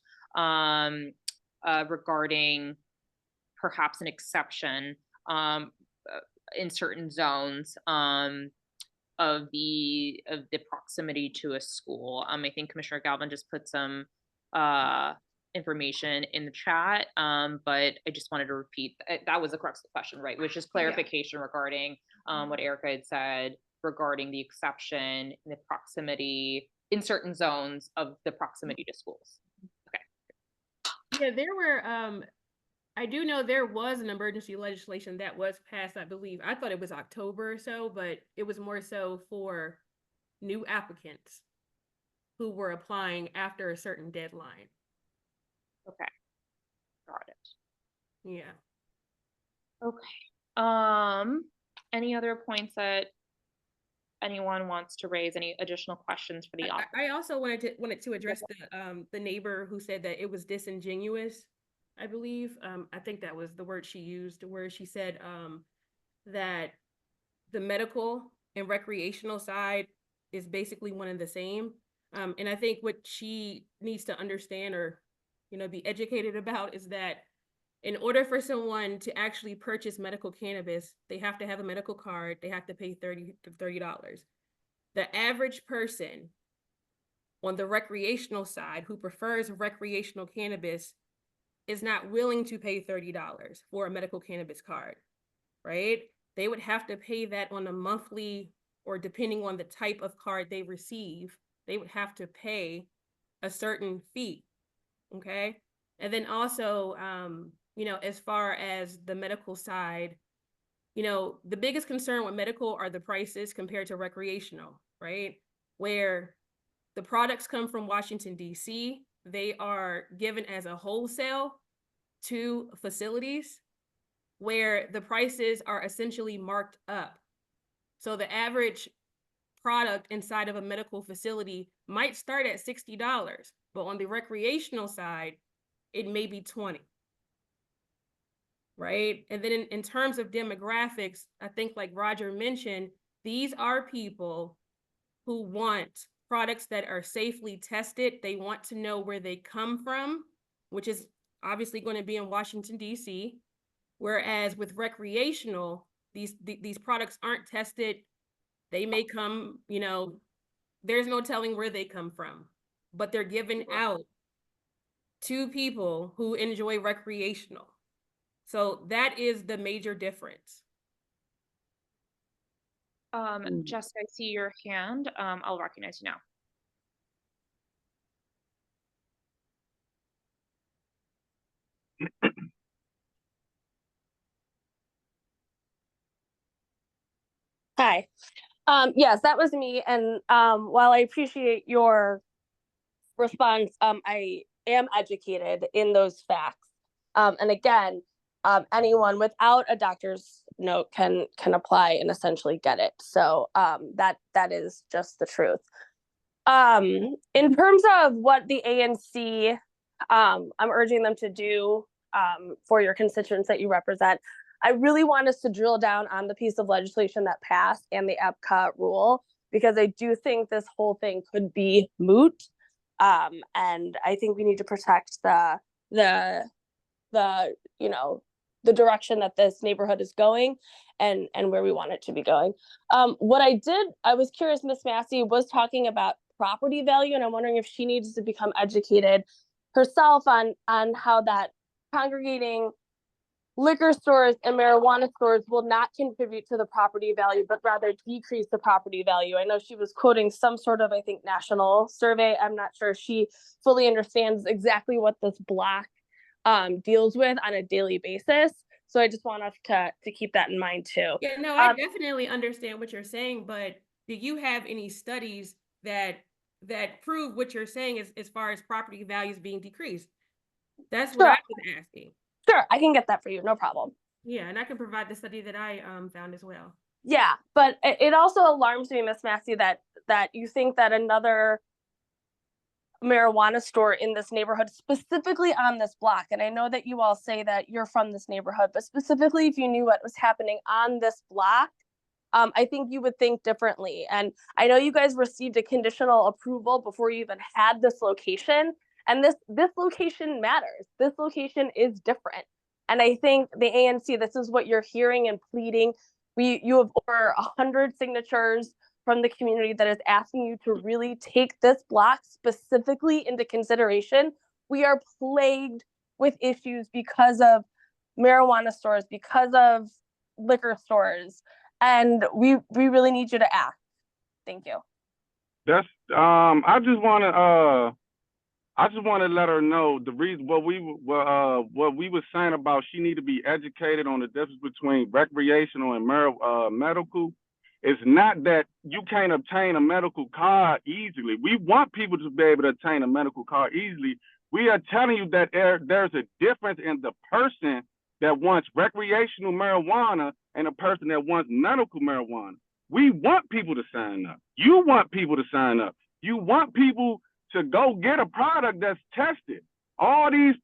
regarding perhaps an exception in certain zones of the proximity to a school. I think Commissioner Galvin just put some information in the chat, but I just wanted to repeat that was the crux of the question, right? Which is clarification regarding what Erica had said regarding the exception in the proximity in certain zones of the proximity to schools. Okay. Yeah, there were I do know there was an emergency legislation that was passed, I believe. I thought it was October or so, but it was more so for new applicants who were applying after a certain deadline. Okay. Got it. Yeah. Okay. Any other points that anyone wants to raise? Any additional questions for the audience? I also wanted to address the neighbor who said that it was disingenuous I believe. I think that was the word she used, where she said that the medical and recreational side is basically one and the same. And I think what she needs to understand or, be educated about is that in order for someone to actually purchase medical cannabis, they have to have a medical card. They have to pay $30. The average person on the recreational side who prefers recreational cannabis is not willing to pay $30 for a medical cannabis card, right? They would have to pay that on a monthly, or depending on the type of card they receive, they would have to pay a certain fee, okay? And then also, as far as the medical side, the biggest concern with medical are the prices compared to recreational, right? Where the products come from Washington, D.C., they are given as a wholesale to facilities where the prices are essentially marked up. So the average product inside of a medical facility might start at $60, but on the recreational side, it may be $20. Right? And then in terms of demographics, I think like Roger mentioned, these are people who want products that are safely tested. They want to know where they come from, which is obviously going to be in Washington, D.C. Whereas with recreational, these products aren't tested. They may come, there's no telling where they come from, but they're given out to people who enjoy recreational. So that is the major difference. Jessica, I see your hand. I'll recognize you now. Hi. Yes, that was me. And while I appreciate your response, I am educated in those facts. And again, anyone without a doctor's note can apply and essentially get it. So that is just the truth. In terms of what the ANC, I'm urging them to do for your constituents that you represent, I really want us to drill down on the piece of legislation that passed and the EPCA rule, because I do think this whole thing could be moot. And I think we need to protect the direction that this neighborhood is going and where we want it to be going. I was curious, Miss Massey was talking about property value, and I'm wondering if she needs to become educated herself on how that congregating liquor stores and marijuana stores will not contribute to the property value, but rather decrease the property value. I know she was quoting some sort of, I think, national survey. I'm not sure she fully understands exactly what this block deals with on a daily basis. So I just want us to keep that in mind too. Yeah, no, I definitely understand what you're saying, but do you have any studies that prove what you're saying as far as property values being decreased? That's what I was asking. Sure, I can get that for you, no problem. Yeah, and I can provide the study that I found as well. Yeah, but it also alarms me, Miss Massey, that you think that another marijuana store in this neighborhood, specifically on this block, and I know that you all say that you're from this neighborhood, but specifically if you knew what was happening on this block, I think you would think differently. And I know you guys received a conditional approval before you even had this location, and this location matters. This location is different. And I think the ANC, this is what you're hearing and pleading. You have over 100 signatures from the community that is asking you to really take this block specifically into consideration. We are plagued with issues because of marijuana stores, because of liquor stores, and we really need you to act. Thank you. That's I just want to let her know the reason what we were saying about she need to be educated on the difference between recreational and medical. It's not that you can't obtain a medical card easily. We want people to be able to obtain a medical card easily. We are telling you that there's a difference in the person that wants recreational marijuana and a person that wants medical marijuana. We want people to sign up. You want people to sign up. You want people to go get a product that's tested. All these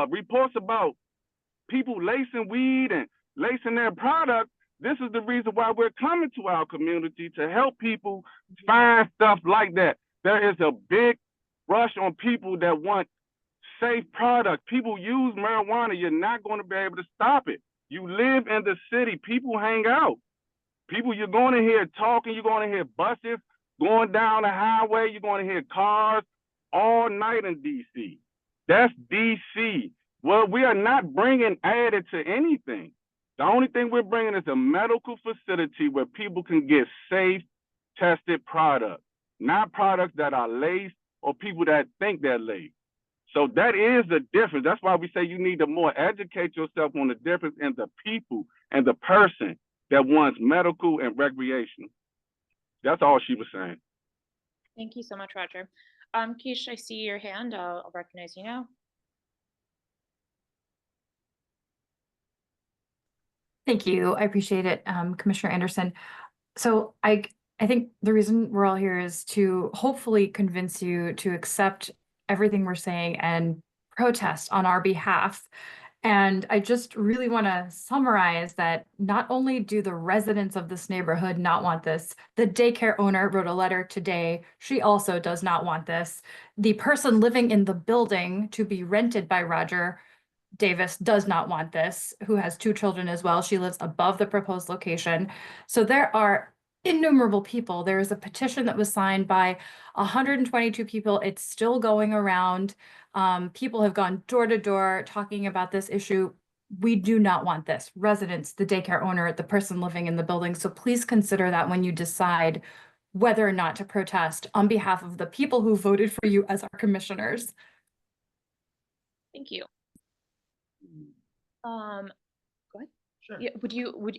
reports about people lacing weed and lacing their product, this is the reason why we're coming to our community to help people find stuff like that. There is a big rush on people that want safe product. People use marijuana. You're not going to be able to stop it. You live in the city. People hang out. People, you're going to hear talking. You're going to hear buses going down the highway. You're going to hear cars all night in D.C. That's D.C. Well, we are not bringing added to anything. The only thing we're bringing is a medical facility where people can get safe, tested products, not products that are laced or people that think they're laced. So that is the difference. That's why we say you need to more educate yourself on the difference in the people and the person that wants medical and recreational. That's all she was saying. Thank you so much, Roger. Keish, I see your hand. I'll recognize you now. Thank you. I appreciate it, Commissioner Anderson. So I think the reason we're all here is to hopefully convince you to accept everything we're saying and protest on our behalf. And I just really want to summarize that not only do the residents of this neighborhood not want this, the daycare owner wrote a letter today. She also does not want this. The person living in the building to be rented by Roger Davis does not want this, who has 2 children as well. She lives above the proposed location. So there are innumerable people. There is a petition that was signed by 122 people. It's still going around. People have gone door to door talking about this issue. We do not want this. Residents, the daycare owner, the person living in the building. So please consider that when you decide whether or not to protest on behalf of the people who voted for you as our commissioners. Thank you. Go ahead. Sure. Yeah,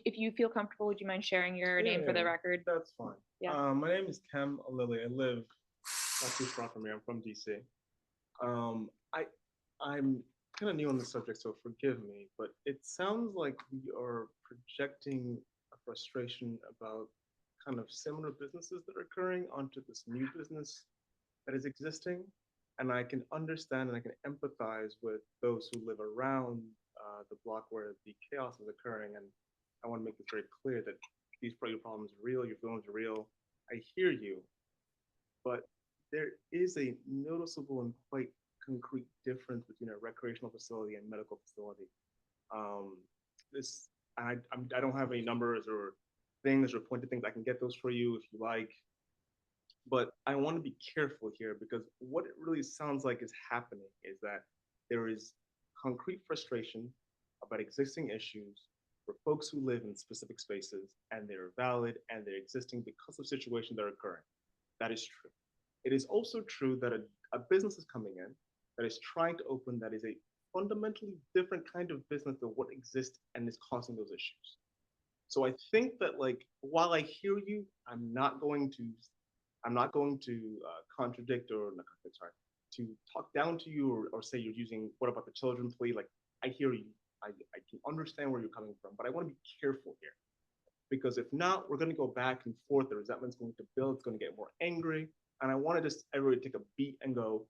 if you feel comfortable, would you mind sharing your name for the record? That's fine. Yeah. My name is Cam Lilly. I live not too far from here. I'm from DC. I'm kind of new on the subject, so forgive me, but it sounds like we are projecting a frustration about kind of similar businesses that are occurring onto this new business that is existing. And I can understand and I can empathize with those who live around the block where the chaos is occurring. And I want to make this very clear that these problems are real, your feelings are real. I hear you, but there is a noticeable and quite concrete difference between a recreational facility and medical facility. I don't have any numbers or things or pointed things. I can get those for you if you like. But I want to be careful here because what it really sounds like is happening is that there is concrete frustration about existing issues for folks who live in specific spaces, and they're valid and they're existing because of situations that are occurring. That is true. It is also true that a business is coming in that is trying to open that is a fundamentally different kind of business than what exists and is causing those issues. So I think that, like, while I hear you, I'm not going to contradict or not contradict, sorry, to talk down to you or say you're using what about the children plea. Like, I hear you. I can understand where you're coming from, but I want to be careful here because if not, we're going to go back and forth. The resentment's going to build. It's going to get more angry. And I want to just everybody take a beat and go,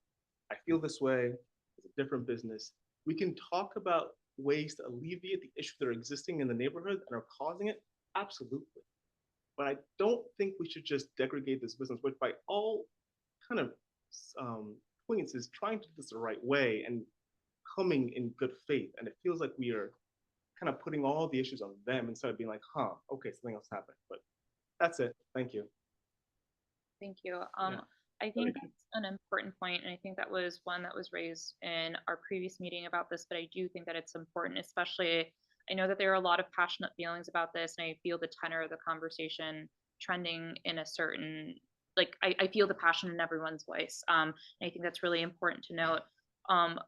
I feel this way. It's a different business. We can talk about ways to alleviate the issues that are existing in the neighborhood and are causing it. Absolutely. But I don't think we should just degrade this business, which by all kind of points is trying to do this the right way and coming in good faith. And it feels like we are kind of putting all the issues on them instead of being like, okay, something else happened. But that's it. Thank you. Thank you. I think that's an important point, and I think that was one that was raised in our previous meeting about this, but I do think that it's important, especially, I know that there are a lot of passionate feelings about this, and I feel the tenor of the conversation trending in a certain, like, I feel the passion in everyone's voice. And I think that's really important to note.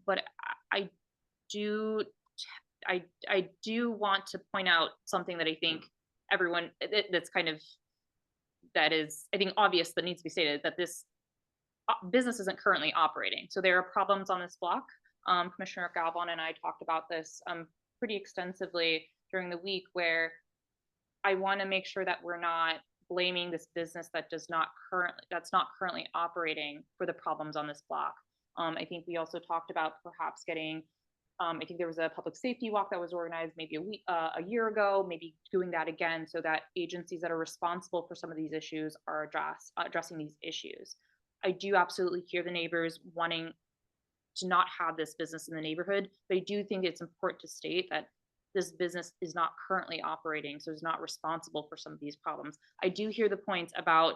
But I do want to point out something that I think everyone, that's kind of, that is, I think, obvious, that needs to be stated, that this business isn't currently operating. So there are problems on this block. Commissioner Galvin and I talked about this pretty extensively during the week, where I want to make sure that we're not blaming this business that's not currently operating for the problems on this block. I think we also talked about perhaps getting, I think there was a public safety walk that was organized maybe a year ago, maybe doing that again so that agencies that are responsible for some of these issues are addressing these issues. I do absolutely hear the neighbors wanting to not have this business in the neighborhood, but I do think it's important to state that this business is not currently operating, so it's not responsible for some of these problems. I do hear the points about,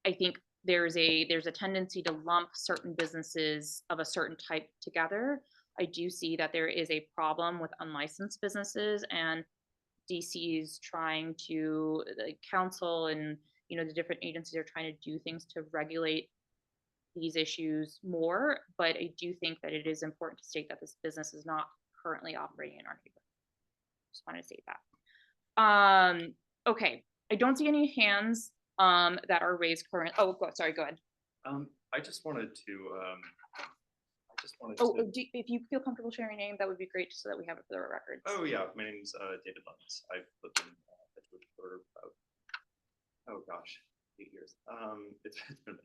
I think there's a tendency to lump certain businesses of a certain type together. I do see that there is a problem with unlicensed businesses, and DC is trying to, the council and the different agencies are trying to do things to regulate these issues more. But I do think that it is important to state that this business is not currently operating in our neighborhood. Just want to say that. Okay, I don't see any hands that are raised current. Oh, sorry, go ahead. I just wanted to. If you feel comfortable sharing your name, that would be great, just so that we have it for the record. Oh yeah, my name's David Lutz. I've lived in Edgewood for about 8 years. It's been.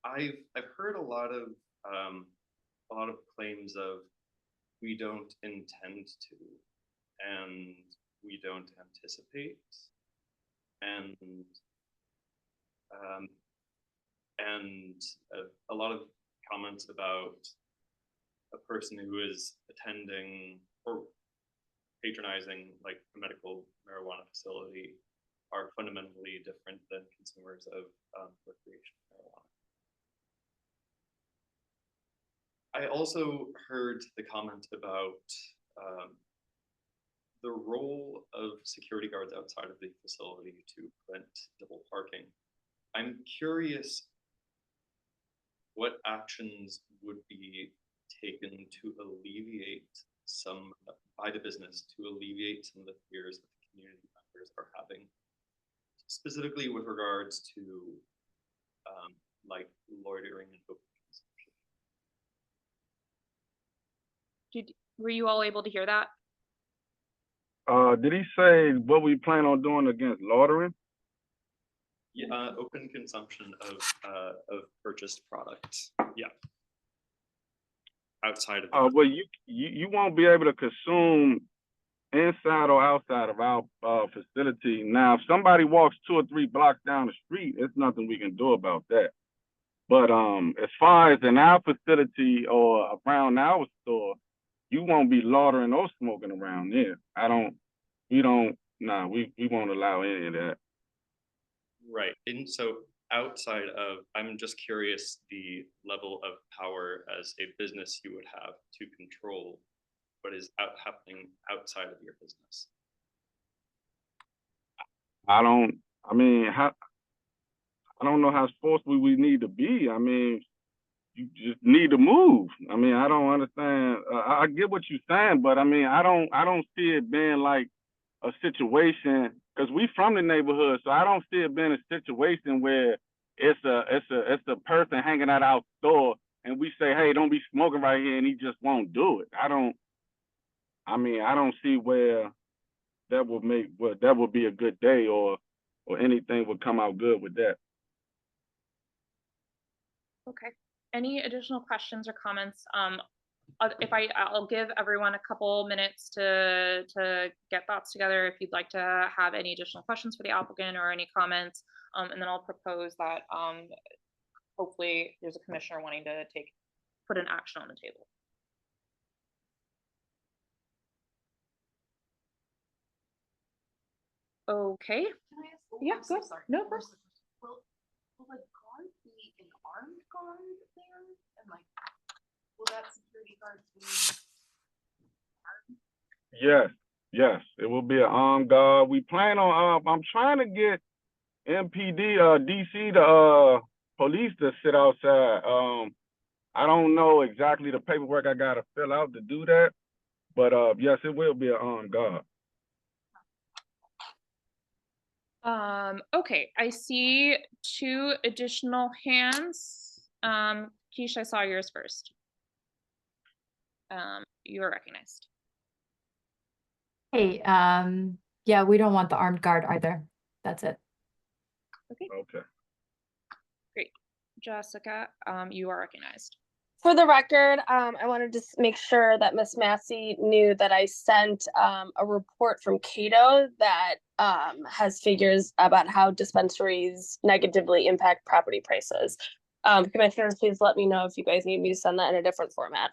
I've heard a lot of claims of we don't intend to, and we don't anticipate, and a lot of comments about a person who is attending or patronizing like a medical marijuana facility are fundamentally different than consumers of recreational marijuana. I also heard the comment about the role of security guards outside of the facility to prevent double parking. I'm curious what actions would be taken to alleviate by the business to alleviate some of the fears that the community members are having, specifically with regards to like loitering and open consumption. Were you all able to hear that? Did he say what we plan on doing against loitering? Yeah, open consumption of purchased products. Yeah. Outside of well, you won't be able to consume inside or outside of our facility. Now, if somebody walks 2 or 3 blocks down the street, there's nothing we can do about that. But as far as in our facility or around our store, you won't be loitering or smoking around there. We won't allow any of that. Right. And so outside of, I'm just curious the level of power as a business you would have to control what is happening outside of your business. I don't know how forceful we need to be. I mean, you just need to move. I mean, I don't understand. I get what you're saying, but I mean, I don't see it being like a situation, because we from the neighborhood, so I don't see it being a situation where it's a person hanging out our store and we say, hey, don't be smoking right here, and he just won't do it. I don't see where that would be a good day or anything would come out good with that. Okay. Any additional questions or comments? I'll give everyone a couple minutes to get thoughts together if you'd like to have any additional questions for the applicant or any comments, and then I'll propose that hopefully there's a commissioner wanting to put an action on the table. Okay. Can I ask? Yeah, I'm so go. sorry. No, of course. Will the guard be an armed guard there? And like, will that security guard be armed? Yes, it will be an armed guard. We plan on. I'm trying to get MPD, DC, the police to sit outside. I don't know exactly the paperwork I gotta fill out to do that, but yes, it will be an armed guard. Okay, I see 2 additional hands. Keish, I saw yours first. You are recognized. Hey, yeah, we don't want the armed guard either. That's it. Okay. Okay. Great. Jessica, you are recognized. For the record, I wanted to make sure that Miss Massey knew that I sent a report from Cato that has figures about how dispensaries negatively impact property prices. Commissioners, please let me know if you guys need me to send that in a different format.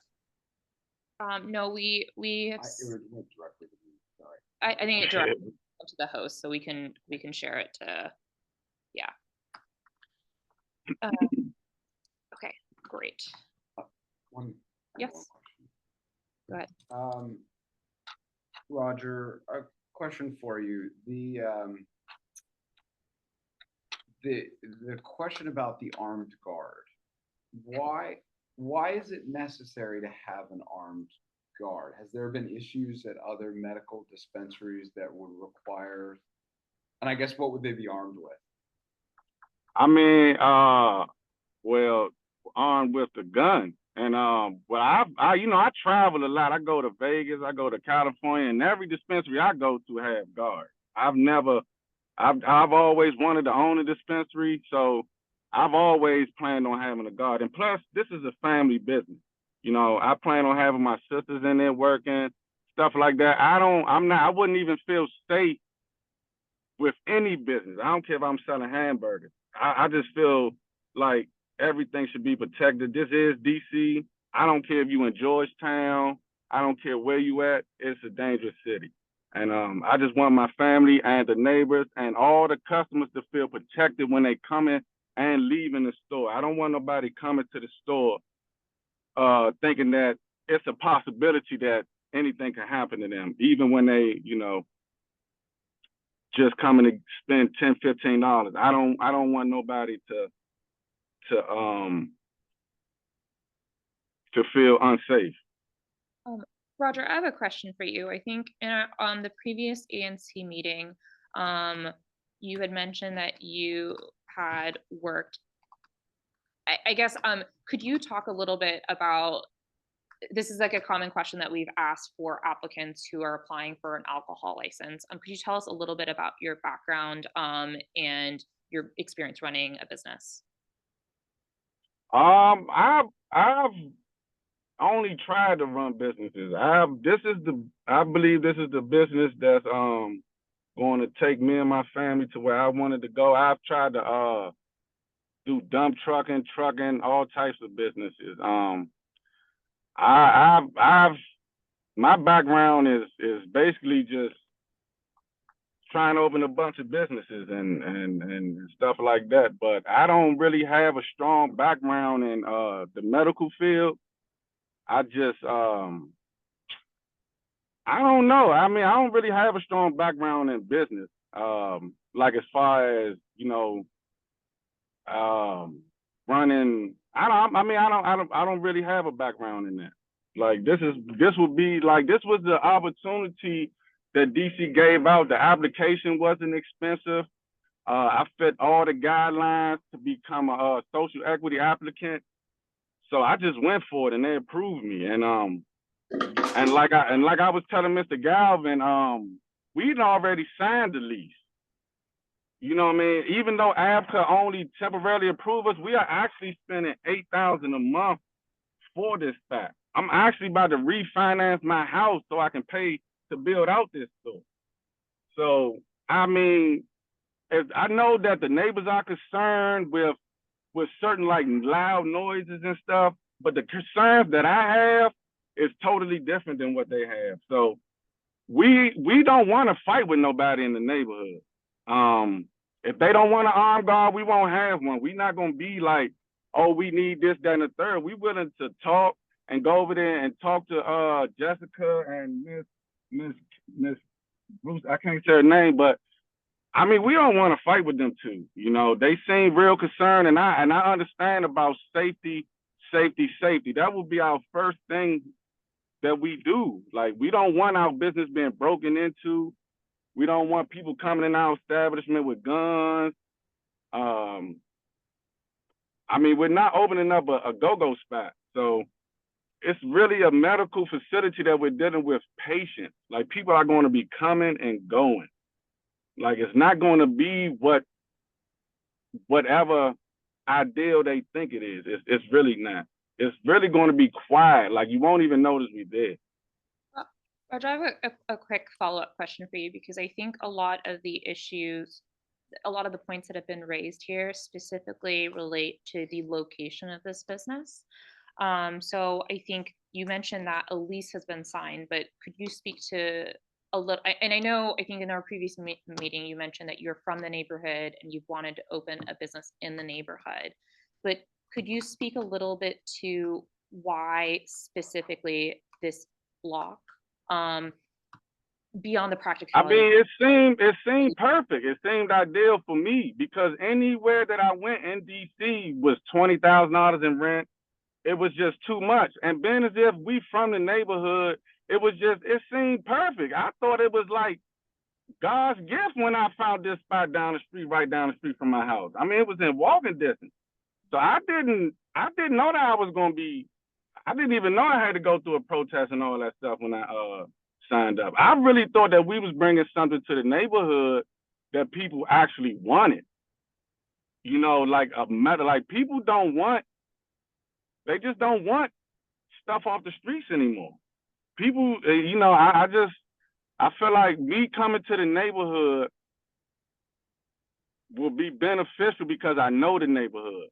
No, we have, It went directly to me, sorry. I think it directly to the host, so we can share it to, yeah. Okay, great. Yes. Go ahead. Roger, a question for you. The question about the armed guard. Why is it necessary to have an armed guard? Has there been issues at other medical dispensaries that would require, and I guess what would they be armed with? I mean, well, armed with the gun. And well, I travel a lot. I go to Vegas, I go to California, and every dispensary I go to have guards. I've always wanted to own a dispensary, so I've always planned on having a guard. And plus, this is a family business. You know, I plan on having my sisters in there working, stuff like that. I wouldn't even feel safe with any business. I don't care if I'm selling hamburgers. I just feel like everything should be protected. This is DC. I don't care if you in Georgetown. I don't care where you at. It's a dangerous city. And I just want my family and the neighbors and all the customers to feel protected when they come in and leaving the store. I don't want nobody coming to the store thinking that it's a possibility that anything can happen to them, even when they, just coming to spend $10, $15. I don't want nobody to feel unsafe. Roger, I have a question for you. I think on the previous ANC meeting, you had mentioned that you had worked, I guess, could you talk a little bit about, this is like a common question that we've asked for applicants who are applying for an alcohol license. Could you tell us a little bit about your background and your experience running a business? I've only tried to run businesses. I believe this is the business that's going to take me and my family to where I wanted to go. I've tried to do dump trucking, all types of businesses. My background is basically just trying to open a bunch of businesses and stuff like that. But I don't really have a strong background in the medical field. I just I don't know. I mean, I don't really have a strong background in business. Like as far as, running, I don't really have a background in that. Like this was the opportunity that DC gave out. The application wasn't expensive. I fit all the guidelines to become a social equity applicant. So I just went for it and they approved me. And like I was telling Mr. Galvin, we'd already signed the lease. You know what I mean? Even though ABCA only temporarily approved us, we are actually spending $8,000 a month for this fact. I'm actually about to refinance my house so I can pay to build out this store. So, I mean, I know that the neighbors are concerned with certain like loud noises and stuff, but the concerns that I have is totally different than what they have. So we don't want to fight with nobody in the neighborhood. If they don't want an armed guard, we won't have one. We're not gonna be like, oh, we need this, that, and the third. We're willing to talk and go over there and talk to Jessica and Miss Bruce. I can't say her name, but I mean, we don't want to fight with them too. They seem real concerned, and I understand about safety. That would be our first thing that we do. Like, we don't want our business being broken into. We don't want people coming in our establishment with guns. I mean, we're not opening up a go-go spot. So it's really a medical facility that we're dealing with patients. Like, people are going to be coming and going. Like, it's not going to be whatever ideal they think it is. It's really not. it's really going to be quiet. Like you won't even notice we there. Roger, I have a quick follow-up question for you, because I think a lot of the issues, a lot of the points that have been raised here specifically relate to the location of this business. So I think you mentioned that a lease has been signed, but could you speak to a little, and I know, I think in our previous meeting, you mentioned that you're from the neighborhood and you've wanted to open a business in the neighborhood, but could you speak a little bit to why specifically this block, beyond the I practicality? mean, it seemed perfect. It seemed ideal for me because anywhere that I went in DC was $20,000 in rent. It was just too much. And being as if we from the neighborhood, it seemed perfect. I thought it was like God's gift when I found this spot down the street, right down the street from my house. I mean, it was in walking distance. So I didn't know that I didn't even know I had to go through a protest and all that stuff when I signed up. I really thought that we was bringing something to the neighborhood that people actually wanted. You know, like people they just don't want stuff off the streets anymore. People, you know, I feel like me coming to the neighborhood will be beneficial because I know the neighborhood.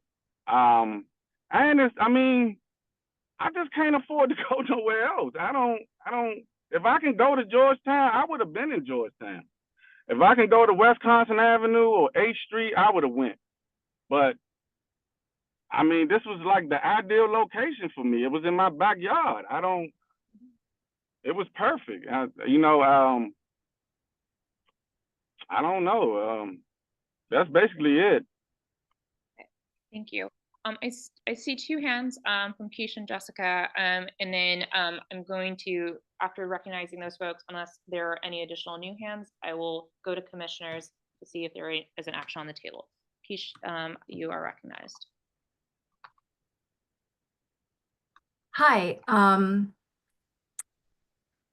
And I just can't afford to go nowhere else. If I can go to Georgetown, I would have been in Georgetown. If I can go to Wisconsin Avenue or 8th Street, I would have went. But I mean, this was like the ideal location for me. It was in my backyard. It was perfect. I don't know. That's basically it. Thank you. I see two hands from Keisha and Jessica, and then I'm going to, after recognizing those folks, unless there are any additional new hands, I will go to commissioners to see if there is an action on the table. Keisha, you are recognized. Hi,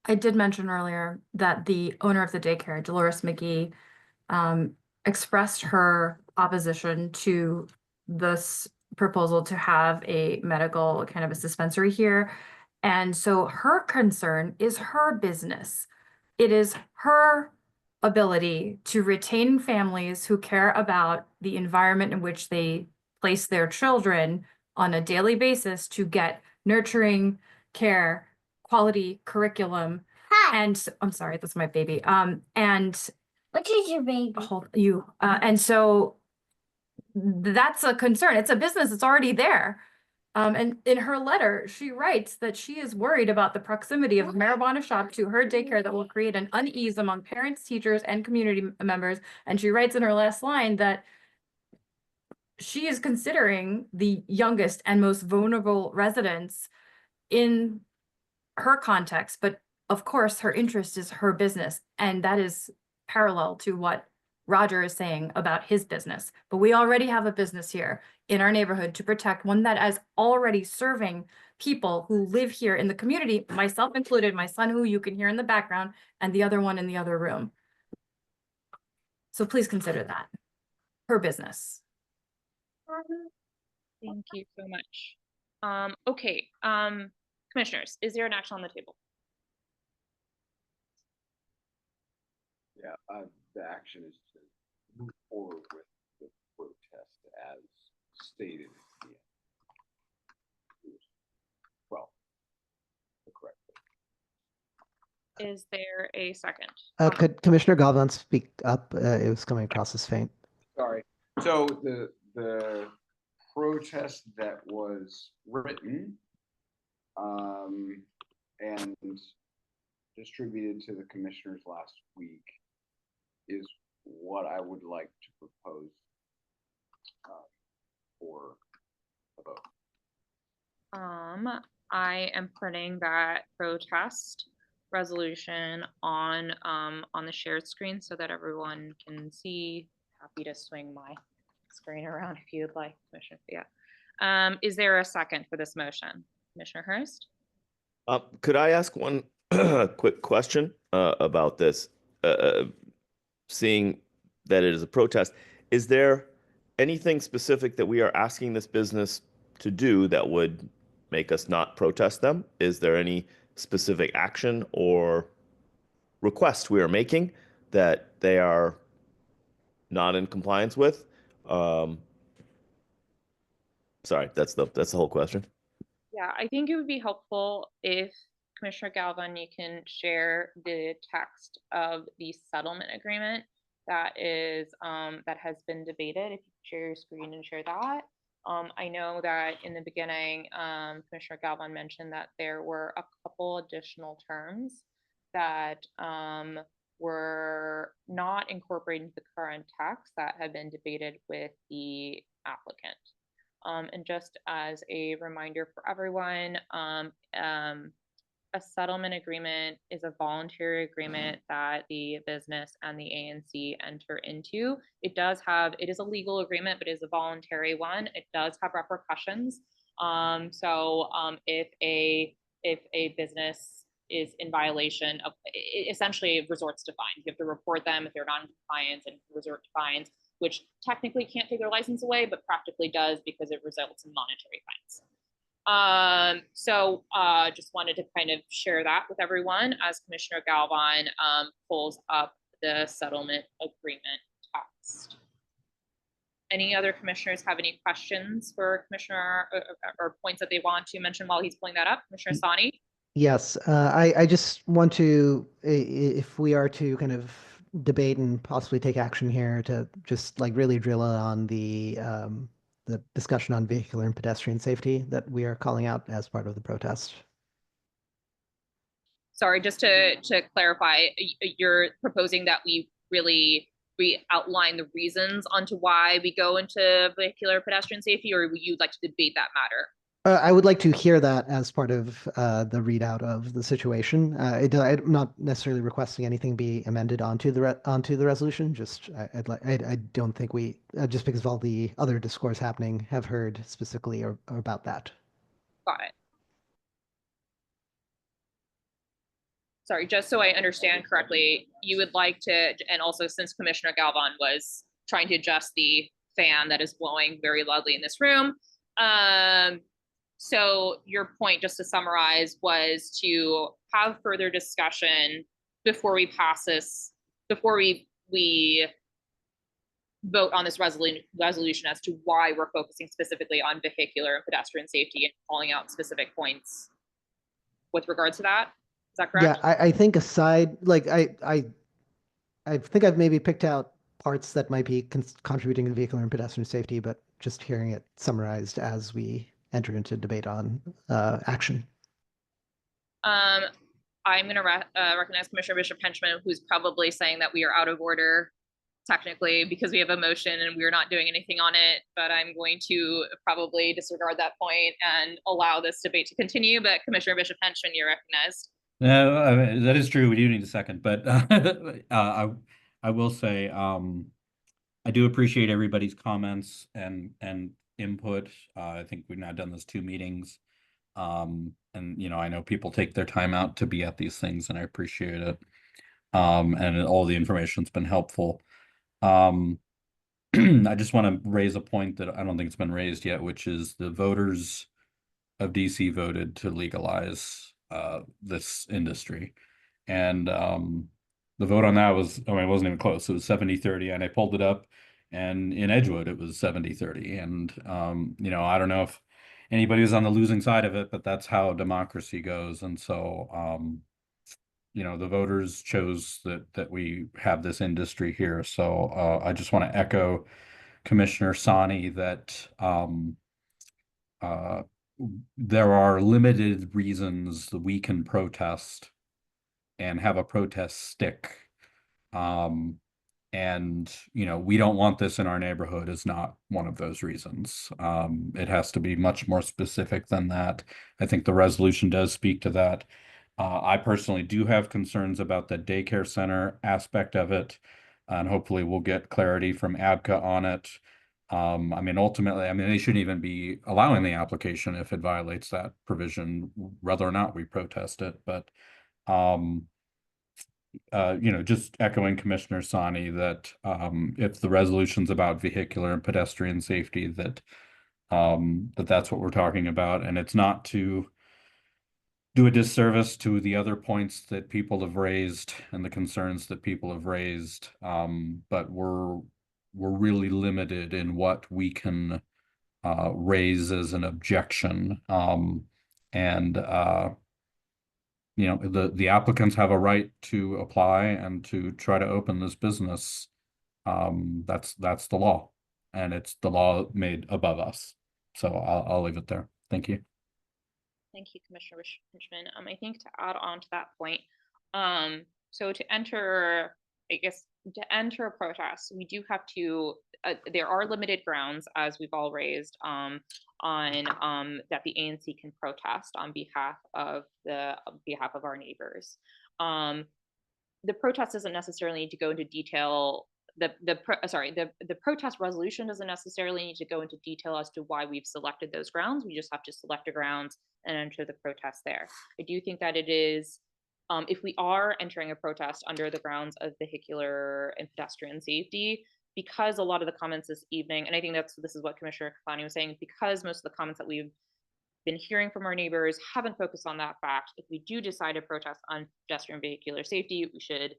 I did mention earlier that the owner of the daycare, Dolores McGee, expressed her opposition to this proposal to have a medical cannabis dispensary here. And so her concern is her business. It is her ability to retain families who care about the environment in which they place their children on a daily basis to get nurturing care, quality curriculum. And I'm sorry, that's my baby. And What is your baby? And so that's a concern. It's a business that's already there. And in her letter, she writes that she is worried about the proximity of a marijuana shop to her daycare that will create an unease among parents, teachers, and community members. And she writes in her last line that she is considering the youngest and most vulnerable residents in her context, but of course, her interest is her business, and that is parallel to what Roger is saying about his business. But we already have a business here in our neighborhood to protect, one that is already serving people who live here in the community, myself included, my son who you can hear in the background, and the other one in the other room. So please consider that her business. Thank you so much. Okay, commissioners, is there an action on the table? Yeah, the action is to move forward with the protest as stated. Well, correct. Is there a second? Could Commissioner Galvan speak up? It was coming across as faint. Sorry. So the protest that was written and distributed to the commissioners last week is what I would like to propose for a vote. I am putting that protest resolution on the shared screen so that everyone can see. Happy to swing my screen around if you'd like, Commissioner. Yeah. Is there a second for this motion? Commissioner Hurst? Could I ask one quick question about this? Seeing that it is a protest, is there anything specific that we are asking this business to do that would make us not protest them? Is there any specific action or request we are making that they are not in compliance with? Sorry, that's the whole question. Yeah, I think it would be helpful if Commissioner Galvin, you can share the text of the settlement agreement that has been debated. If you could share your screen and share that. I know that in the beginning, Commissioner Galvin mentioned that there were a couple additional terms that were not incorporated into the current text that had been debated with the applicant. And just as a reminder for everyone, a settlement agreement is a voluntary agreement that the business and the ANC enter into. It is a legal agreement, but it is a voluntary one. It does have repercussions. If a business is in violation of, essentially resorts to fines. You have to report them if they're not in compliance and resort to fines, which technically can't take their license away, but practically does because it results in monetary fines. Just wanted to kind of share that with everyone as Commissioner Galvin pulls up the settlement agreement text. Any other commissioners have any questions for Commissioner or points that they want to mention while he's pulling that up? Commissioner Sani? Yes, I just want to, if we are to kind of debate and possibly take action here, to just like really drill on the discussion on vehicular and pedestrian safety that we are calling out as part of the protest. Sorry, just to clarify, you're proposing that we outline the reasons onto why we go into vehicular pedestrian safety, or would you like to debate that matter? I would like to hear that as part of the readout of the situation. I'm not necessarily requesting anything be amended onto the resolution. Just I don't think we just because of all the other discourse happening have heard specifically about that. Got it. Sorry, just so I understand correctly, you would like to, and also since Commissioner Galvin was trying to adjust the fan that is blowing very loudly in this room, so your point, just to summarize, was to have further discussion before we pass this, before we vote on this resolution as to why we're focusing specifically on vehicular and pedestrian safety and calling out specific points with regards to that. Is that correct? Yeah, I think aside, like I think I've maybe picked out parts that might be contributing to vehicular and pedestrian safety, but just hearing it summarized as we enter into debate on action. I'm going to recognize Commissioner Bishop Henchman, who's probably saying that we are out of order technically because we have a motion and we're not doing anything on it, but I'm going to probably disregard that point and allow this debate to continue. But Commissioner Bishop Henchman, you're recognized. No, I mean, that is true. We do need a second, but I will say I do appreciate everybody's comments and input. I think we've now done those 2 meetings, and I know people take their time out to be at these things, and I appreciate it. And all the information's been helpful. I just want to raise a point that I don't think it's been raised yet, which is the voters of DC voted to legalize this industry. And the vote on that was, it wasn't even close. It was 70-30, and I pulled it up, and in Edgewood it was 70-30. And I don't know if anybody was on the losing side of it, but that's how democracy goes. And so the voters chose that we have this industry here. So I just want to echo Commissioner Sani that there are limited reasons that we can protest and have a protest stick. We don't want this in our neighborhood is not one of those reasons. It has to be much more specific than that. I think the resolution does speak to that. I personally do have concerns about the daycare center aspect of it, and hopefully we'll get clarity from ABCA on it. Ultimately, they shouldn't even be allowing the application if it violates that provision, whether or not we protest it. But, just echoing Commissioner Sani that if the resolution's about vehicular and pedestrian safety, that that's what we're talking about, and it's not to do a disservice to the other points that people have raised and the concerns that people have raised. But we're really limited in what we can raise as an objection. And you know, the applicants have a right to apply and to try to open this business. That's the law, and it's the law made above us. So I'll leave it there. Thank you. Thank you, Commissioner Richmond. I think to add on to that point, so to enter, I guess, to enter a protest, we do have to, there are limited grounds, as we've all raised, on that the ANC can protest on behalf of our neighbors. The protest doesn't necessarily need to go into detail. The protest resolution doesn't necessarily need to go into detail as to why we've selected those grounds. We just have to select a grounds and enter the protest there. I do think that it is, if we are entering a protest under the grounds of vehicular and pedestrian safety, because a lot of the comments this evening, and I think this is what Commissioner Kafani was saying, because most of the comments that we've been hearing from our neighbors haven't focused on that fact. If we do decide to protest on pedestrian vehicular safety, we should,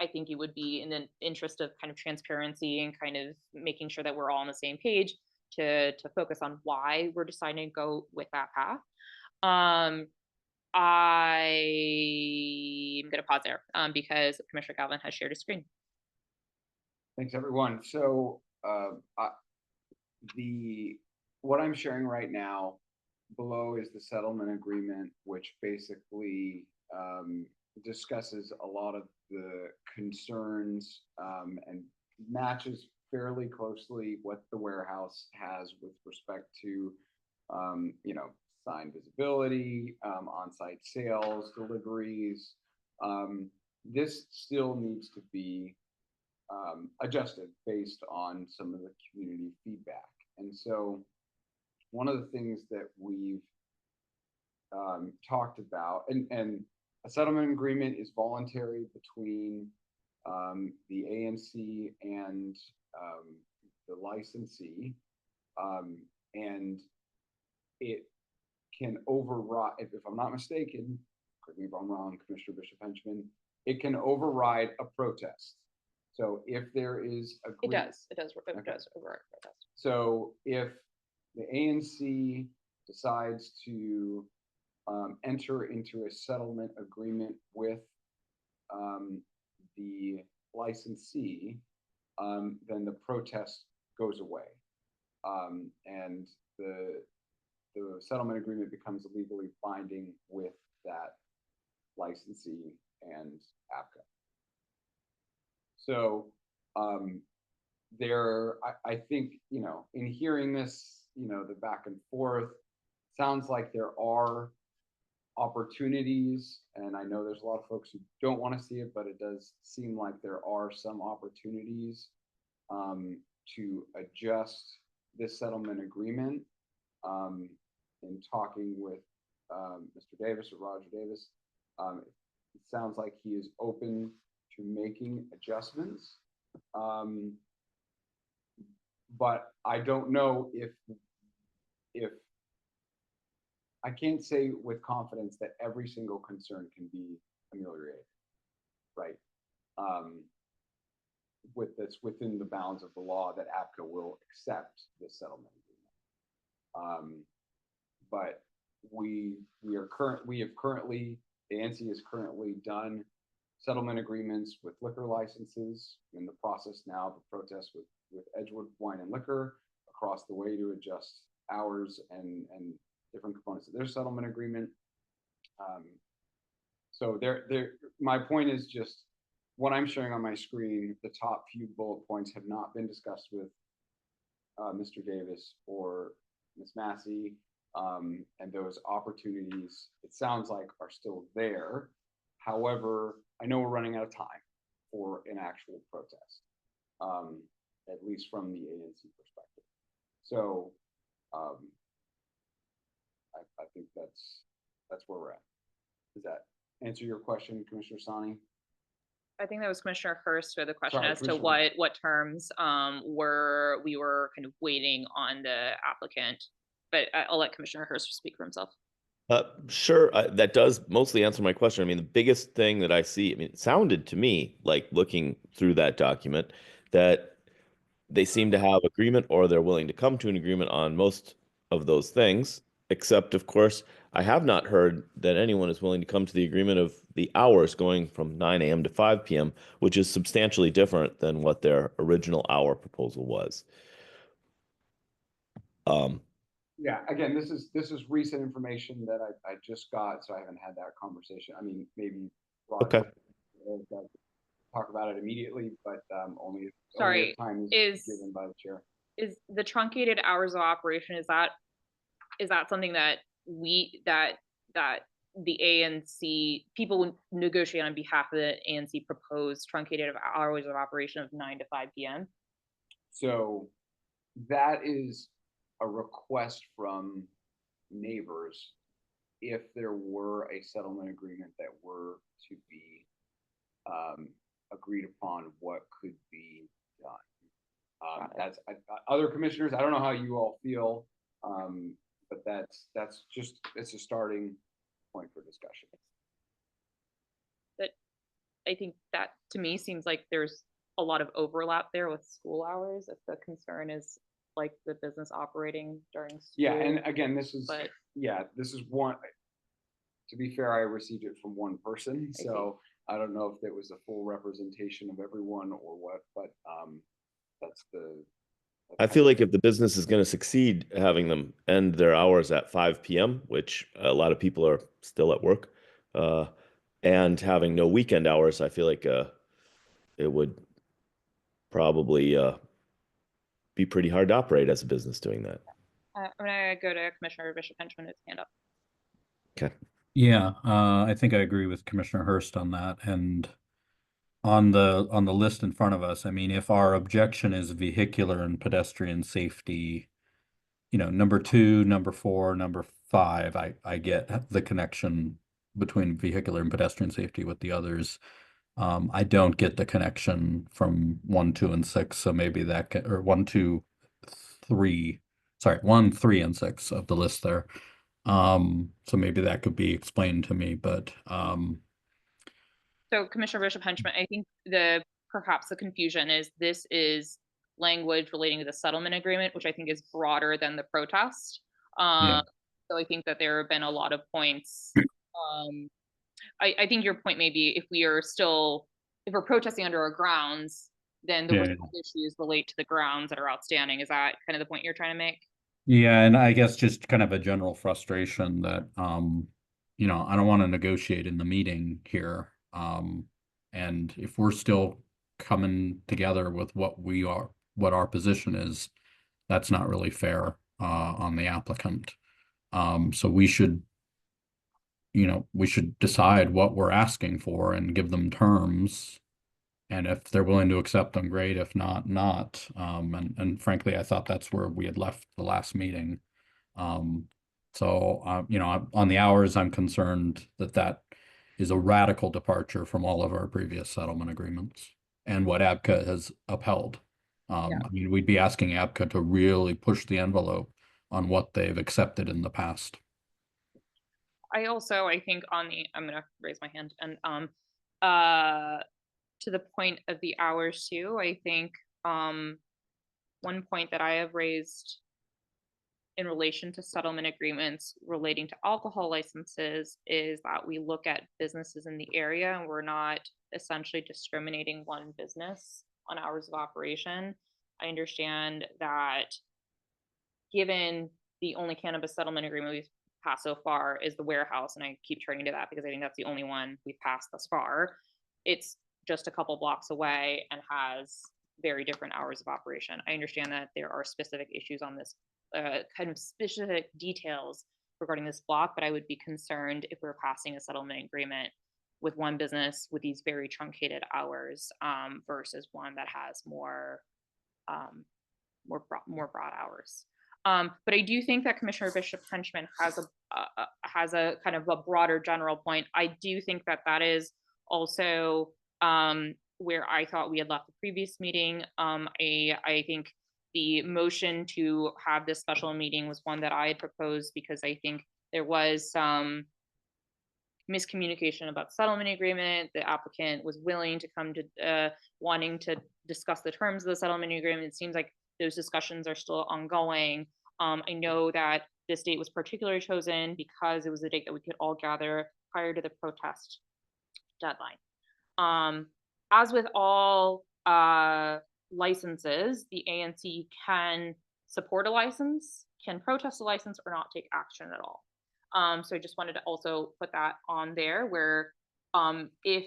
I think it would be in the interest of kind of transparency and kind of making sure that we're all on the same page to focus on why we're deciding to go with that path. I'm going to pause there because Commissioner Galvin has shared his screen. Thanks, everyone. So what I'm sharing right now below is the settlement agreement, which basically discusses a lot of the concerns and matches fairly closely what the warehouse has with respect to, you know, sign visibility, on-site sales, deliveries. This still needs to be adjusted based on some of the community feedback. And so one of the things that we've talked about, and a settlement agreement is voluntary between the ANC and the licensee, and it can override, if I'm not mistaken, correct me if I'm wrong, Commissioner Bishop Henchman, it can override a protest. So if there is a it does override protest. So if the ANC decides to enter into a settlement agreement with the licensee, then the protest goes away, and the settlement agreement becomes legally binding with that licensee and APCA. So I think, you know, in hearing this, you know, the back and forth, sounds like there are opportunities, and I know there's a lot of folks who don't want to see it, but it does seem like there are some opportunities to adjust this settlement agreement. In talking with Mr. Davis or Roger Davis, it sounds like he is open to making adjustments. But I don't know if I can't say with confidence that every single concern can be ameliorated, right? With this within the bounds of the law that APCA will accept this settlement agreement. But we have currently, the ANC has currently done settlement agreements with liquor licenses, in the process now of a protest with Edgewood Wine and Liquor across the way to adjust hours and different components of their settlement agreement. So my point is just what I'm showing on my screen. The top few bullet points have not been discussed with Mr. Davis or Ms. Massey, and those opportunities, it sounds like, are still there. However, I know we're running out of time for an actual protest, at least from the ANC perspective. So I think that's where we're at. Does that answer your question, Commissioner Sani? I think that was Commissioner Hurst with the question Sorry, as to Commissioner what terms we were kind of waiting on the applicant. But I'll let Commissioner Hurst speak for himself. Sure, that does mostly answer my question. I mean, the biggest thing that I see, I mean, it sounded to me like looking through that document that they seem to have agreement or they're willing to come to an agreement on most of those things, except, of course, I have not heard that anyone is willing to come to the agreement of the hours going from 9 a.m. to 5 p.m., which is substantially different than what their original hour proposal was. Yeah, again, this is recent information that I just got, so I haven't had that conversation. I mean, maybe Okay. talk about it immediately, but only Sorry, if time is given by the chair. Is the truncated hours of operation, is that something that that the ANC people negotiate on behalf of the ANC proposed truncated hours of operation of 9 to 5 p.m.? So that is a request from neighbors if there were a settlement agreement that were to be agreed upon, what could be done. That's other commissioners. I don't know how you all feel, but that's just, it's a starting point for discussion. But I think that to me seems like there's a lot of overlap there with school hours. If the concern is like the business operating during school. Yeah, and again, this is one. To be fair, I received it from one person, so I don't know if it was a full representation of everyone or what, but that's the. I feel like if the business is going to succeed having them end their hours at 5 p.m., which a lot of people are still at work, and having no weekend hours, I feel like it would probably be pretty hard to operate as a business doing that. I'm gonna go to Commissioner Bishop Henchman with his hand up. Okay. Yeah, I think I agree with Commissioner Hurst on that. And on the list in front of us, I mean, if our objection is vehicular and pedestrian safety, you know, number 2, number 4, number 5, I get the connection between vehicular and pedestrian safety with the others. I don't get the connection from 1, 2, and 6. So maybe that can, or 1, 2, 3, sorry, 1, 3, and 6 of the list there. So maybe that could be explained to me, but so Commissioner Bishop Henchman, I think perhaps the confusion is this is language relating to the settlement agreement, which I think is broader than the protest. So I think that there have been a lot of points. I think your point may be if we're protesting under our grounds, then the issues relate to the grounds that are outstanding. Is that kind of the point you're trying to make? Yeah, and I guess just kind of a general frustration that you know, I don't want to negotiate in the meeting here. And if we're still coming together with what our position is, that's not really fair on the applicant. So we should decide what we're asking for and give them terms. And if they're willing to accept them, great. If not, not. And frankly, I thought that's where we had left the last meeting. You know, on the hours, I'm concerned that is a radical departure from all of our previous settlement agreements and what ABCA has upheld. I mean, we'd be asking ABCA to really push the envelope on what they've accepted in the past. I think I'm gonna raise my hand and to the point of the hours too, I think one point that I have raised in relation to settlement agreements relating to alcohol licenses is that we look at businesses in the area and we're not essentially discriminating one business on hours of operation. I understand that given the only cannabis settlement agreement we've passed so far is the warehouse, and I keep turning to that because I think that's the only one we've passed thus far. It's just a couple blocks away and has very different hours of operation. I understand that there are specific issues on this, kind of specific details regarding this block, but I would be concerned if we're passing a settlement agreement with one business with these very truncated hours versus one that has more broad hours. But I do think that Commissioner Bishop Henchman has a kind of a broader general point. I do think that is also where I thought we had left the previous meeting. I think the motion to have this special meeting was one that I had proposed because I think there was some miscommunication about the settlement agreement. The applicant was willing to come to wanting to discuss the terms of the settlement agreement. It seems like those discussions are still ongoing. I know that this date was particularly chosen because it was the date that we could all gather prior to the protest deadline. As with all licenses, the ANC can support a license, can protest a license, or not take action at all. So I just wanted to also put that on there where if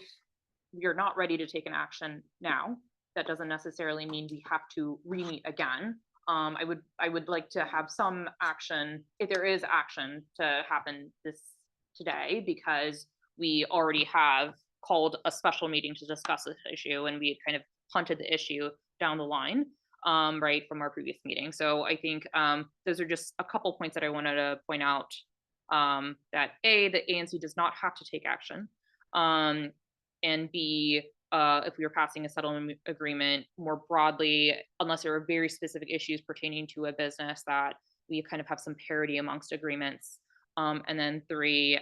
you're not ready to take an action now, that doesn't necessarily mean we have to re-meet again. I would like to have some action, if there is action, to happen today, because we already have called a special meeting to discuss this issue, and we had kind of punted the issue down the line, right, from our previous meeting. So I think those are just a couple points that I wanted to point out, that A, the ANC does not have to take action, and B, if we were passing a settlement agreement more broadly, unless there are very specific issues pertaining to a business, that we kind of have some parity amongst agreements. And then 3,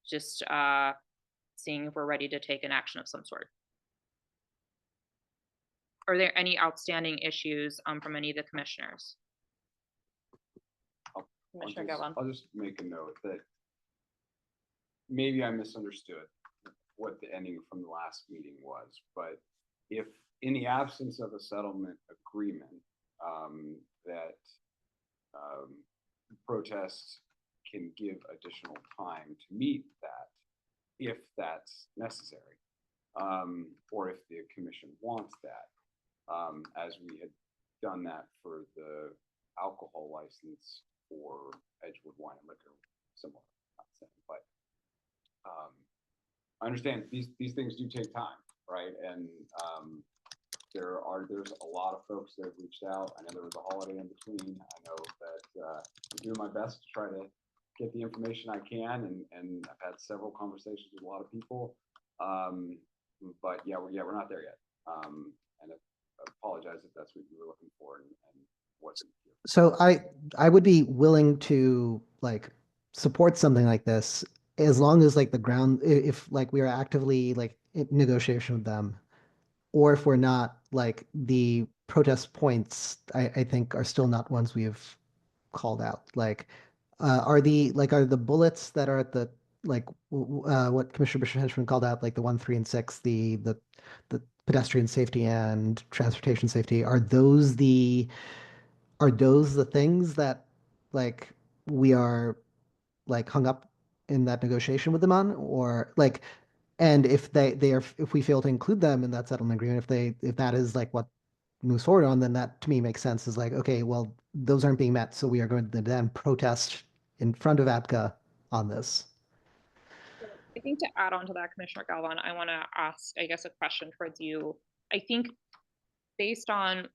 just seeing if we're ready to take an action of some sort. Are there any outstanding issues from any of the commissioners? Commissioner Galvan. I'll just make a note that maybe I misunderstood what the ending from the last meeting was, but if in the absence of a settlement agreement, that protest can give additional time to meet that, if that's necessary, or if the commission wants that, as we had done that for the alcohol license for Edgewood Wine and Liquor, similar, not the same, but I understand these things do take time, right? And there's a lot of folks that have reached out. I know there was a holiday in between. I know that I'm doing my best to try to get the information I can, and I've had several conversations with a lot of people. But yeah, we're not there yet. And I apologize if that's what you were looking for and wasn't here. So I would be willing to like support something like this as long as like the ground, if like we are actively like in negotiation with them, or if we're not, like the protest points I think are still not ones we have called out. Like are the bullets that are at the like what Commissioner Bishop Henchman called out, like the 1, 3, and 6, the pedestrian safety and transportation safety, are those the things that like we are like hung up in that negotiation with them on, or like, and if if we fail to include them in that settlement agreement, if that is like what moves forward on, then that to me makes sense. Is like, okay, well, those aren't being met, so we are going to then protest in front of APCA on this. I think to add on to that, Commissioner Galvan, I want to ask, I guess, a question towards you. I think based on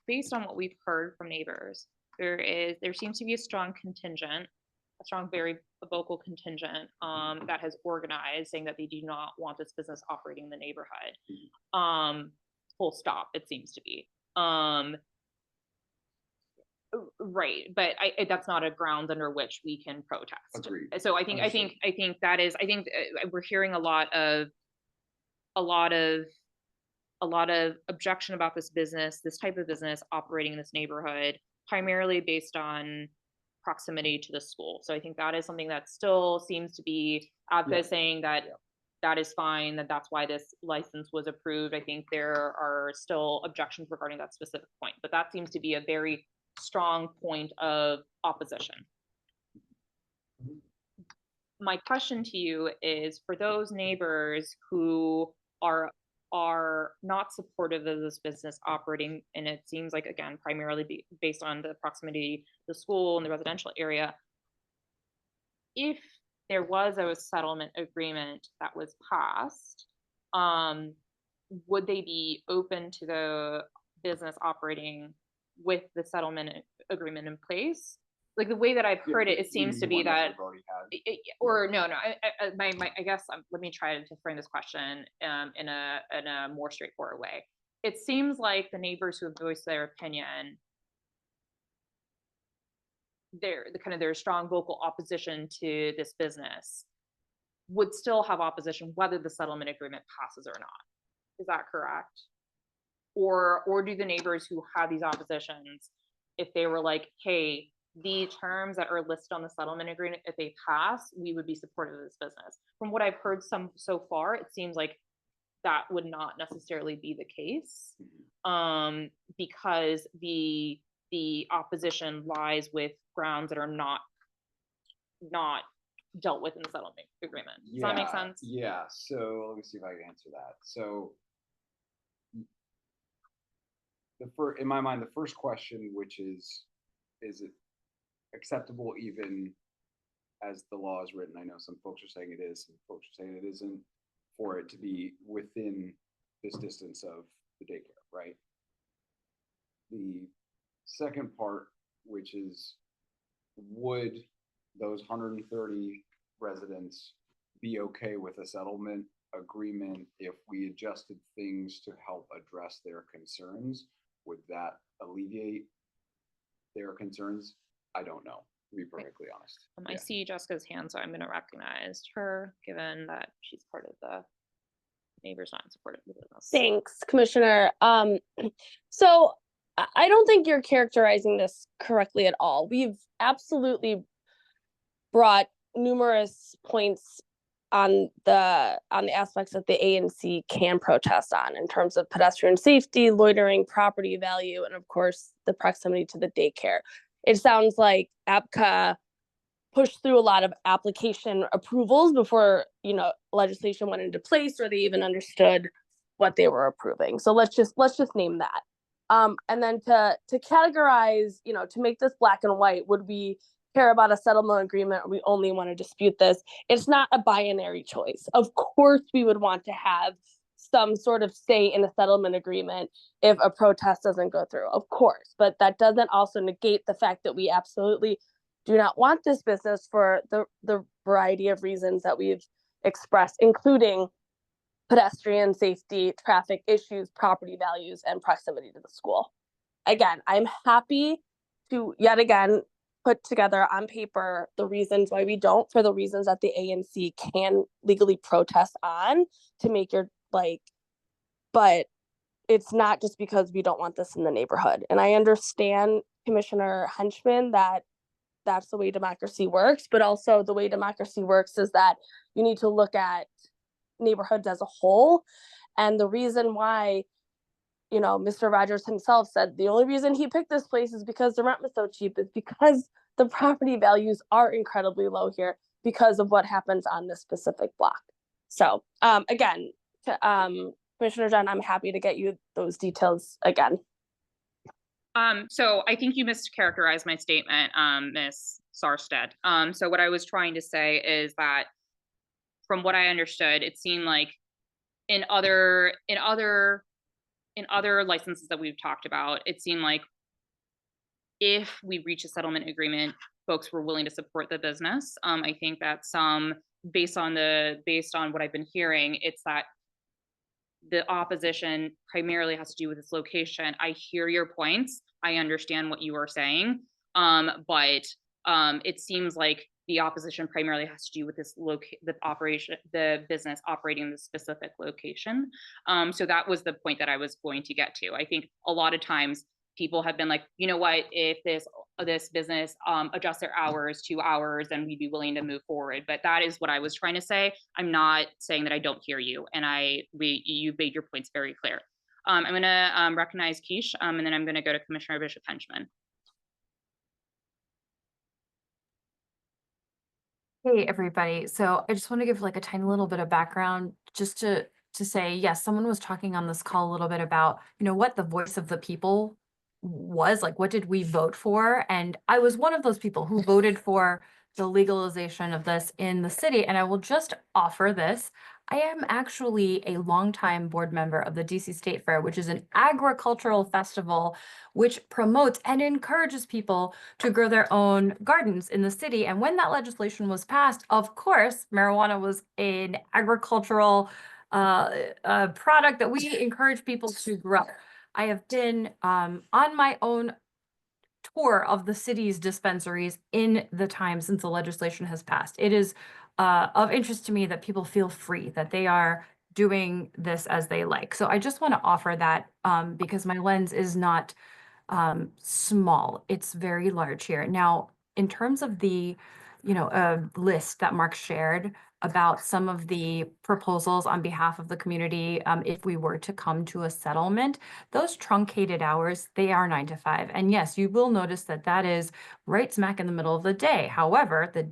what we've heard from neighbors, there seems to be a strong contingent, very vocal contingent that has organized, saying that they do not want this business operating in the neighborhood. Full stop, it seems to be. Right, but that's not a ground under which we can protest. Agreed. So I think that is, we're hearing a lot of objection about this type of business operating in this neighborhood, primarily based on proximity to the school. So I think that is something that still seems to be saying that that is fine, that's why this license was approved. I think there are still objections regarding that specific point, but that seems to be a very strong point of opposition. My question to you is, for those neighbors who are not supportive of this business operating, and it seems like, again, primarily based on the proximity to the school and the residential area, if there was a settlement agreement that was passed, would they be open to the business operating with the settlement agreement in place? like the way that I've Yeah, heard it, the it seems to be one that, we've already had. or no, I guess, let me try to frame this question in a more straightforward way. It seems like the neighbors who have voiced their opinion, their strong vocal opposition to this business would still have opposition whether the settlement agreement passes or not. Is that correct? Or do the neighbors who have these oppositions, if they were like, hey, the terms that are listed on the settlement agreement, if they pass, we would be supportive of this business? From what I've heard so far, it seems like that would not necessarily be the case, because the opposition lies with grounds that are not dealt with in the settlement agreement. Does that make sense? Yeah, so let me see if I can answer that. So in my mind, the first question, which is it acceptable even as the law is written? I know some folks are saying it is, some folks are saying it isn't, for it to be within this distance of the daycare, right? The second part, which is, would those 130 residents be okay with a settlement agreement if we adjusted things to help address their concerns? Would that alleviate their concerns? I don't know, to be perfectly honest. I see Jessica's hand, so I'm going to recognize her, given that she's part of the neighbors not in support of the business. Thanks, Commissioner. So I don't think you're characterizing this correctly at all. We've absolutely brought numerous points on the aspects that the ANC can protest on in terms of pedestrian safety, loitering, property value, and of course the proximity to the daycare. It sounds like APCA pushed through a lot of application approvals before, legislation went into place or they even understood what they were approving. So let's just name that. And then to categorize, to make this black and white, would we care about a settlement agreement or we only want to dispute this? It's not a binary choice. Of course, we would want to have some sort of say in a settlement agreement if a protest doesn't go through, of course, but that doesn't also negate the fact that we absolutely do not want this business for the variety of reasons that we've expressed, including pedestrian safety, traffic issues, property values, and proximity to the school. Again, I'm happy to yet again put together on paper the reasons why we don't, for the reasons that the ANC can legally protest on, to make your but it's not just because we don't want this in the neighborhood. And I understand, Commissioner Henchman, that that's the way democracy works, but also the way democracy works is that you need to look at neighborhoods as a whole. And the reason why, Mr. Rogers himself said the only reason he picked this place is because the rent was so cheap, is because the property values are incredibly low here because of what happens on this specific block. So again, Commissioner Jen, I'm happy to get you those details again. So I think you mischaracterized my statement, Ms. Sarstedt. So what I was trying to say is that from what I understood, it seemed like in other licenses that we've talked about, it seemed like if we reach a settlement agreement, folks were willing to support the business. I think that based on what I've been hearing, it's that the opposition primarily has to do with its location. I hear your points. I understand what you are saying. But it seems like the opposition primarily has to do with the business operating in the specific location. So that was the point that I was going to get to. I think a lot of times people have been like, you know what, if this business adjusts their hours 2 hours, then we'd be willing to move forward. But that is what I was trying to say. I'm not saying that I don't hear you, and you made your points very clear. I'm going to recognize Keish, and then I'm going to go to Commissioner Bishop Henchman. Hey, everybody. So I just want to give a tiny little bit of background just to say, yes, someone was talking on this call a little bit about, what the voice of the people was, what did we vote for? And I was one of those people who voted for the legalization of this in the city. And I will just offer this. I am actually a longtime board member of the DC State Fair, which is an agricultural festival which promotes and encourages people to grow their own gardens in the city. And when that legislation was passed, of course, marijuana was an agricultural product that we encourage people to grow. I have been on my own tour of the city's dispensaries in the time since the legislation has passed. It is of interest to me that people feel free, that they are doing this as they like. So I just want to offer that because my lens is not small. It's very large here. Now, in terms of the, list that Mark shared about some of the proposals on behalf of the community, if we were to come to a settlement, those truncated hours, they are 9 to 5. And yes, you will notice that that is right smack in the middle of the day. However, the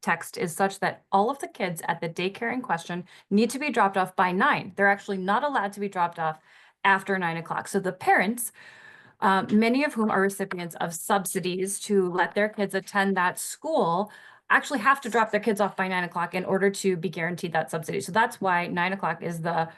text is such that all of the kids at the daycare in question need to be dropped off by 9. They're actually not allowed to be dropped off after 9 o'clock. So the parents, many of whom are recipients of subsidies to let their kids attend that school, actually have to drop their kids off by 9 o'clock in order to be guaranteed that subsidy. So that's why 9 o'clock is the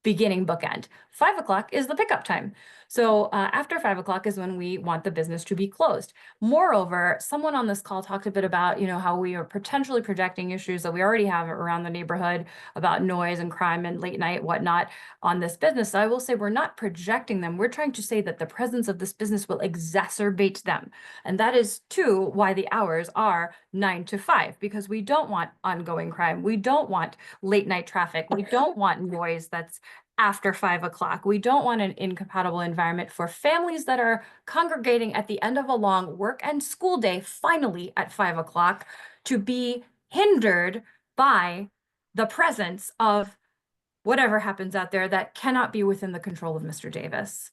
beginning bookend. 5 o'clock is the pickup time. So after 5 o'clock is when we want the business to be closed. Moreover, someone on this call talked a bit about, how we are potentially projecting issues that we already have around the neighborhood about noise and crime and late night, whatnot on this business. So I will say we're not projecting them. We're trying to say that the presence of this business will exacerbate them. And that is too why the hours are 9 to 5, because we don't want ongoing crime. We don't want late night traffic. We don't want noise that's after 5 o'clock. We don't want an incompatible environment for families that are congregating at the end of a long work and school day, finally at 5 o'clock, to be hindered by the presence of whatever happens out there that cannot be within the control of Mr. Davis.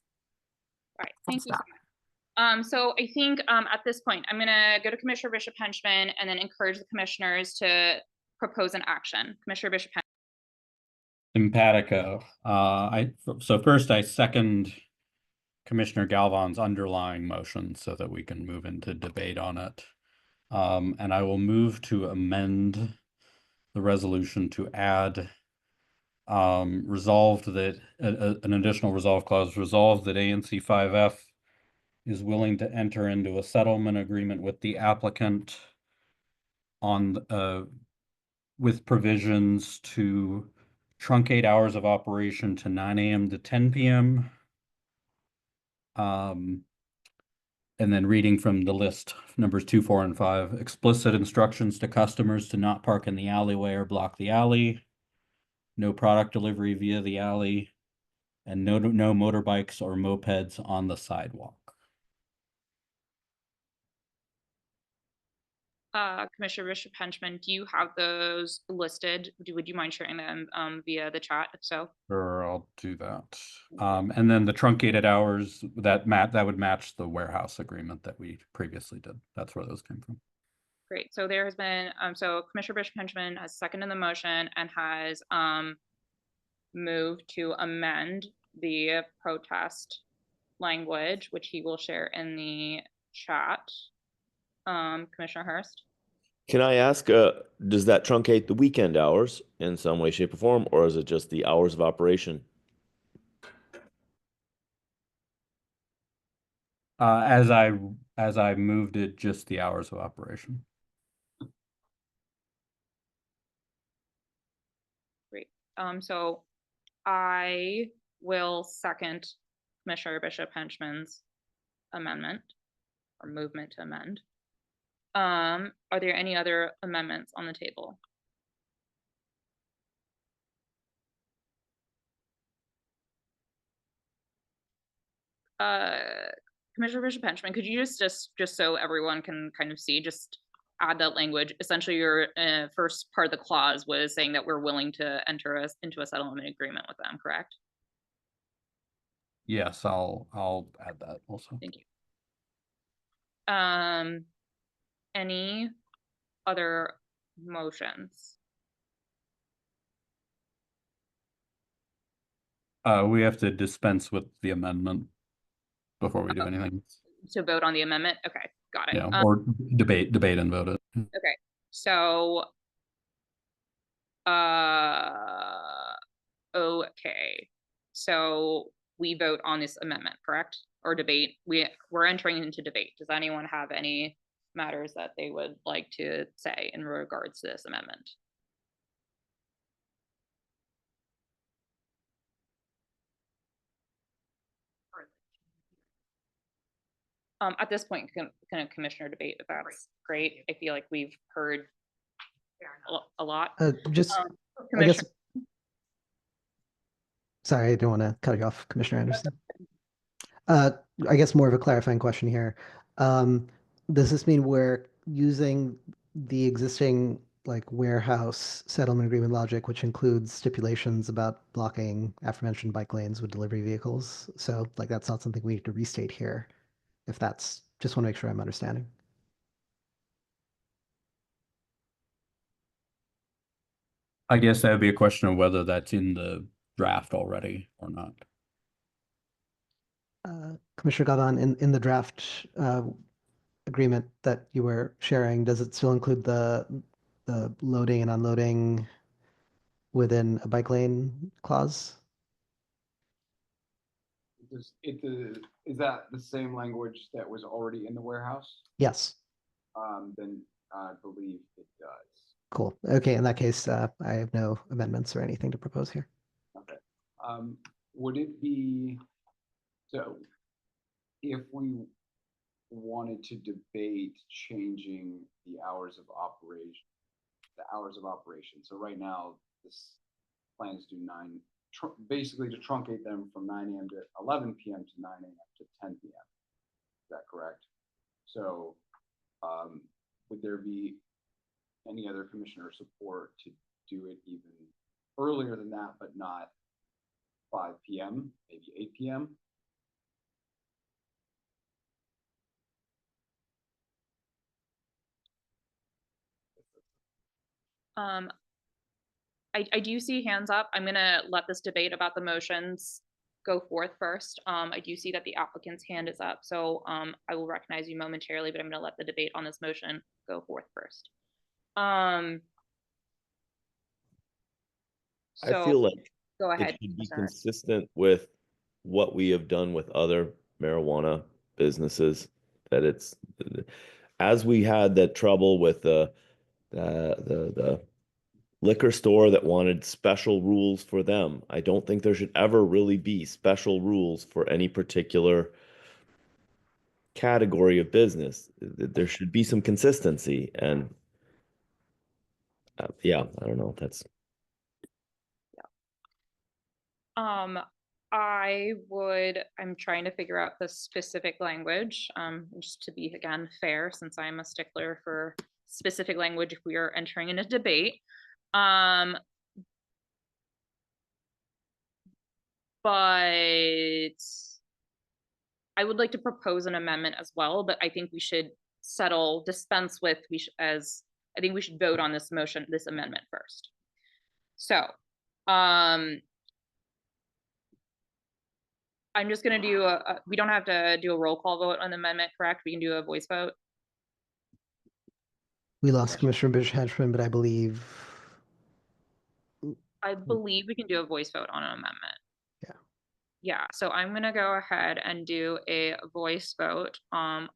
All right, thank you so much. So I think at this point, I'm gonna go to Commissioner Bishop Henchman and then encourage the commissioners to propose an action. Commissioner Bishop Henchman. Simpatico. So first I second Commissioner Galvan's underlying motion so that we can move into debate on it. And I will move to amend the resolution to add resolved that an additional resolve clause, resolved that ANC 5F is willing to enter into a settlement agreement with the applicant on with provisions to truncate hours of operation to 9 a.m. to 10 p.m. And then reading from the list, numbers 2, 4, and 5, explicit instructions to customers to not park in the alleyway or block the alley, no product delivery via the alley, and no motorbikes or mopeds on the sidewalk. Commissioner Bishop Henchman, do you have those listed? Would you mind sharing them via the chat, if so? Sure, I'll do that. And then the truncated hours, that would match the warehouse agreement that we previously did. That's where those came from. Great. So there has been, so Commissioner Bishop Henchman has seconded the motion and has moved to amend the protest language, which he will share in the chat. Commissioner Hurst? Can I ask, does that truncate the weekend hours in some way, shape, or form, or is it just the hours of operation? As I moved it, just the hours of operation. Great. So I will second Commissioner Bishop Henchman's amendment or movement to amend. Are there any other amendments on the table? Commissioner Bishop Henchman, could you just so everyone can kind of see, just add that language? Essentially, your first part of the clause was saying that we're willing to enter us into a settlement agreement with them, correct? Yes, I'll add that also. Thank you. Any other motions? We have to dispense with the amendment before we do anything. To vote on the amendment? Okay, got it. Yeah, or debate and vote it. Okay, so Okay, so we vote on this amendment, correct? Or debate? We're entering into debate. Does anyone have any matters that they would like to say in regards to this amendment? At this point, can a commissioner debate if that's great? I feel like we've heard a lot. Just, I guess, sorry, I don't want to cut you off, Commissioner Anderson. I guess more of a clarifying question here. Does this mean we're using the existing like warehouse settlement agreement logic, which includes stipulations about blocking aforementioned bike lanes with delivery vehicles? So like that's not something we need to restate here. If that's, just want to make sure I'm understanding. I guess that would be a question of whether that's in the draft already or not. Commissioner Galvan, in the draft agreement that you were sharing, does it still include the loading and unloading within a bike lane clause? Is that the same language that was already in the warehouse? Yes. Then I believe it does. Cool. Okay, in that case, I have no amendments or anything to propose here. Okay. Would it be, so if we wanted to debate changing the hours of operation, so right now this plans to do basically to truncate them from 9 a.m. to 11 p.m. to 9 a.m. to 10 p.m. Is that correct? So would there be any other commissioner support to do it even earlier than that, but not 5 p.m., maybe 8 p.m.? I do see hands up. I'm gonna let this debate about the motions go forth first. I do see that the applicant's hand is up, so I will recognize you momentarily, but I'm gonna let the debate on this motion go forth first. I So feel like go it ahead. should be Commissioner. consistent with what we have done with other marijuana businesses, that it's, as we had that trouble with the liquor store that wanted special rules for them. I don't think there should ever really be special rules for any particular category of business. There should be some consistency, and yeah, I don't know. That's I'm trying to figure out the specific language, just to be again fair, since I'm a stickler for specific language if we are entering in a debate. But I would like to propose an amendment as well, but I think we should dispense with, I think we should vote on this motion, this amendment first. So, I'm just gonna do we don't have to do a roll call vote on the amendment, correct? We can do a voice vote. We lost Commissioner Bishop-Henchman, but I believe we can do a voice vote on an amendment. Yeah. Yeah, so I'm gonna go ahead and do a voice vote on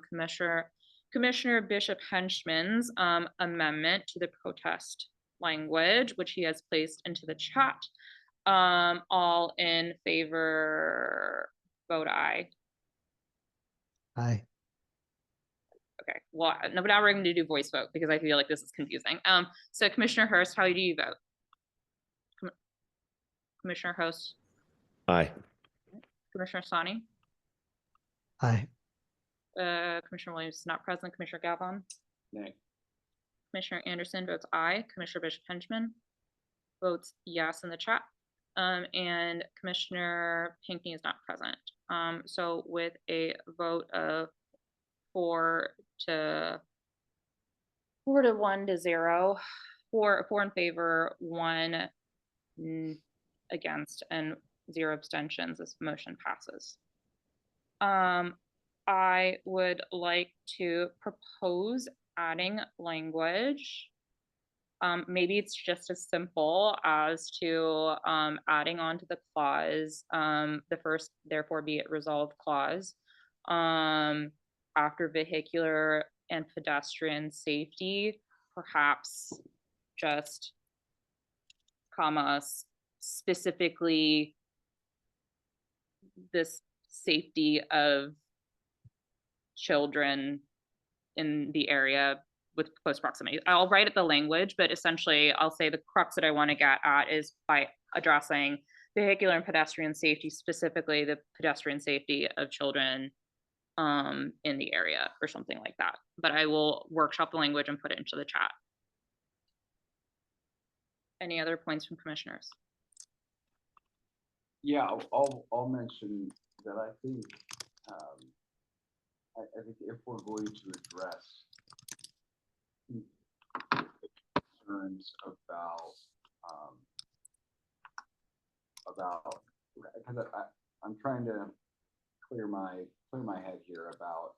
Commissioner Bishop-Henchman's amendment to the protest language, which he has placed into the chat. All in favor, vote aye. Aye. Okay, well, no, but now we're going to do voice vote because I feel like this is confusing. So Commissioner Hurst, how do you vote? Commissioner Hurst? aye. Commissioner Sani? Aye. Commissioner Williams is not present. Commissioner Galvin? Nay. Commissioner Anderson votes aye. Commissioner Bishop-Henchman votes yes in the chat. And Commissioner Pinckney is not present. So with a vote of 4 to 1 to 0, four in favor, 1 against, and 0 abstentions, this motion passes. I would like to propose adding language Maybe it's just as simple as to adding on to the clause, the first therefore be it resolved clause, after vehicular and pedestrian safety, perhaps just commas specifically this safety of children in the area with close proximity. I'll write it the language, but essentially I'll say the crux that I want to get at is by addressing vehicular and pedestrian safety, specifically the pedestrian safety of children in the area or something like that. But I will workshop the language and put it into the chat. Any other points from commissioners? Yeah, I'll mention that I think I think if we're going to address concerns about because I'm trying to clear my head here about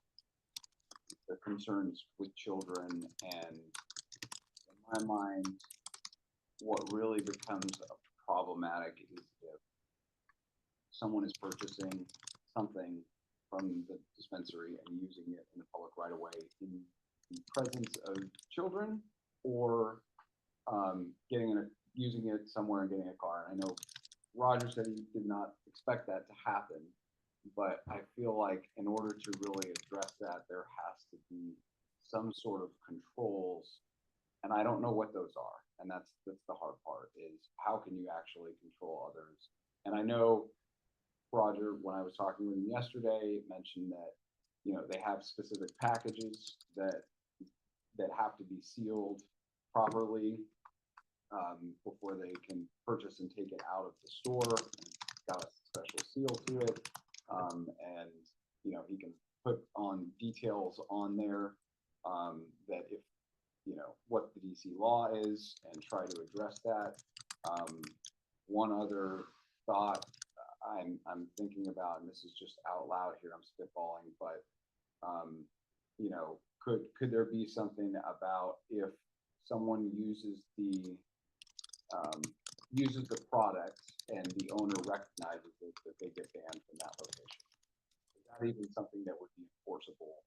the concerns with children, and in my mind, what really becomes problematic is if someone is purchasing something from the dispensary and using it in the public right of way in the presence of children, or using it somewhere and getting a car. And I know Roger said he did not expect that to happen, but I feel like in order to really address that, there has to be some sort of controls, and I don't know what those are. And that's the hard part, is how can you actually control others? And I know Roger, when I was talking with him yesterday, mentioned that, you know, they have specific packages that have to be sealed properly before they can purchase and take it out of the store. It's got a special seal to it, and you know, he can put on details on there that if, you know, what the DC law is, and try to address that. One other thought I'm thinking about, and this is just out loud here, I'm spitballing, but you know, could there be something about if someone uses the product and the owner recognizes it, that they get banned from that location? Is that even something that would be enforceable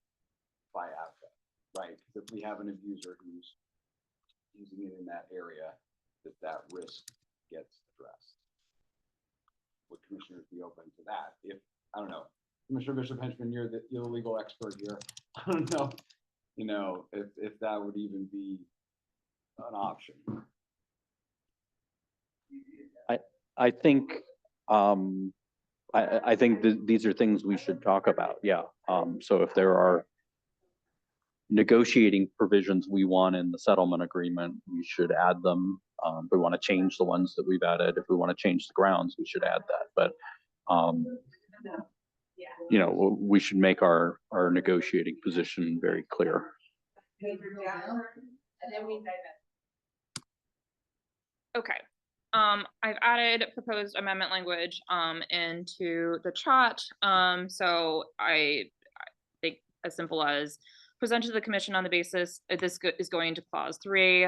by ABCA, right? Because if we have an abuser who's using it in that area, that risk gets addressed. Would commissioners be open to that? If, I don't know, Commissioner Bishop Henchman, you're the legal expert here. I don't know, you know, if that would even be an option. I think I think these are things we should talk about. Yeah. So if there are negotiating provisions we want in the settlement agreement, we should add them. If we want to change the ones that we've added, if we want to change the grounds, we should add that. But you know, we should make our negotiating position very clear. Okay. I've added proposed amendment language into the chat. So I think as simple as present to the commission on the basis this is going to clause 3.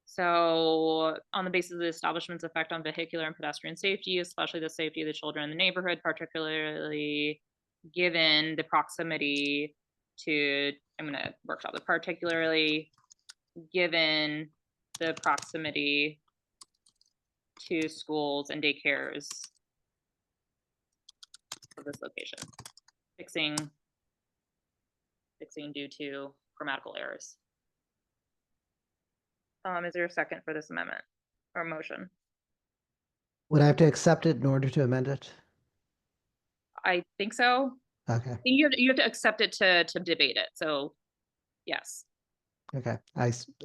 So on the basis of the establishment's effect on vehicular and pedestrian safety, especially the safety of the children in the neighborhood, particularly given the proximity to, I'm going to workshop the particularly given the proximity to schools and daycares of this location. Fixing due to grammatical errors. Is there a second for this amendment or motion? Would I have to accept it in order to amend it? I think so. Okay. I think you have to accept it to debate it. So yes. Okay.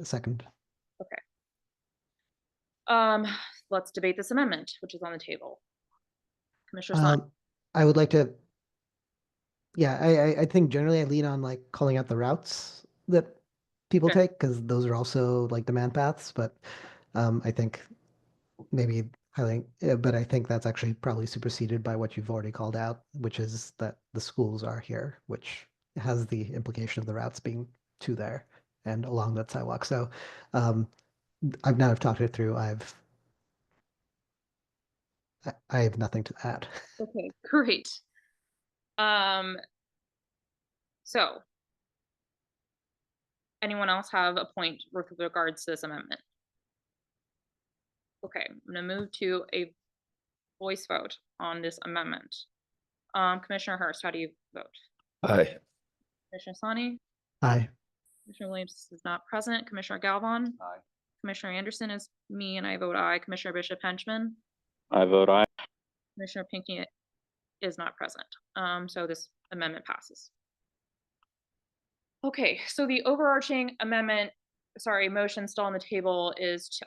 Second. Okay. Let's debate this amendment, which is on the table. Commissioner Slant. I would like to, yeah, I think generally I lean on like calling out the routes that people Sure. take, because those are also like demand paths, but I think maybe but I think that's actually probably superseded by what you've already called out, which is that the schools are here, which has the implication of the routes being to there. and along that sidewalk. So I've talked it through. I have nothing to add. Okay, great. So anyone else have a point with regards to this amendment? Okay, I'm gonna move to a voice vote on this amendment. Commissioner Hurst, how do you vote? Aye. Commissioner Sani? Aye. Commissioner Williams is not present. Commissioner Galvin? Aye. Commissioner Anderson is me, and I vote aye. Commissioner Bishop Henchman? I vote aye. Commissioner Pinckney is not present. So this amendment passes. Okay, so the overarching amendment, sorry, motion still on the table is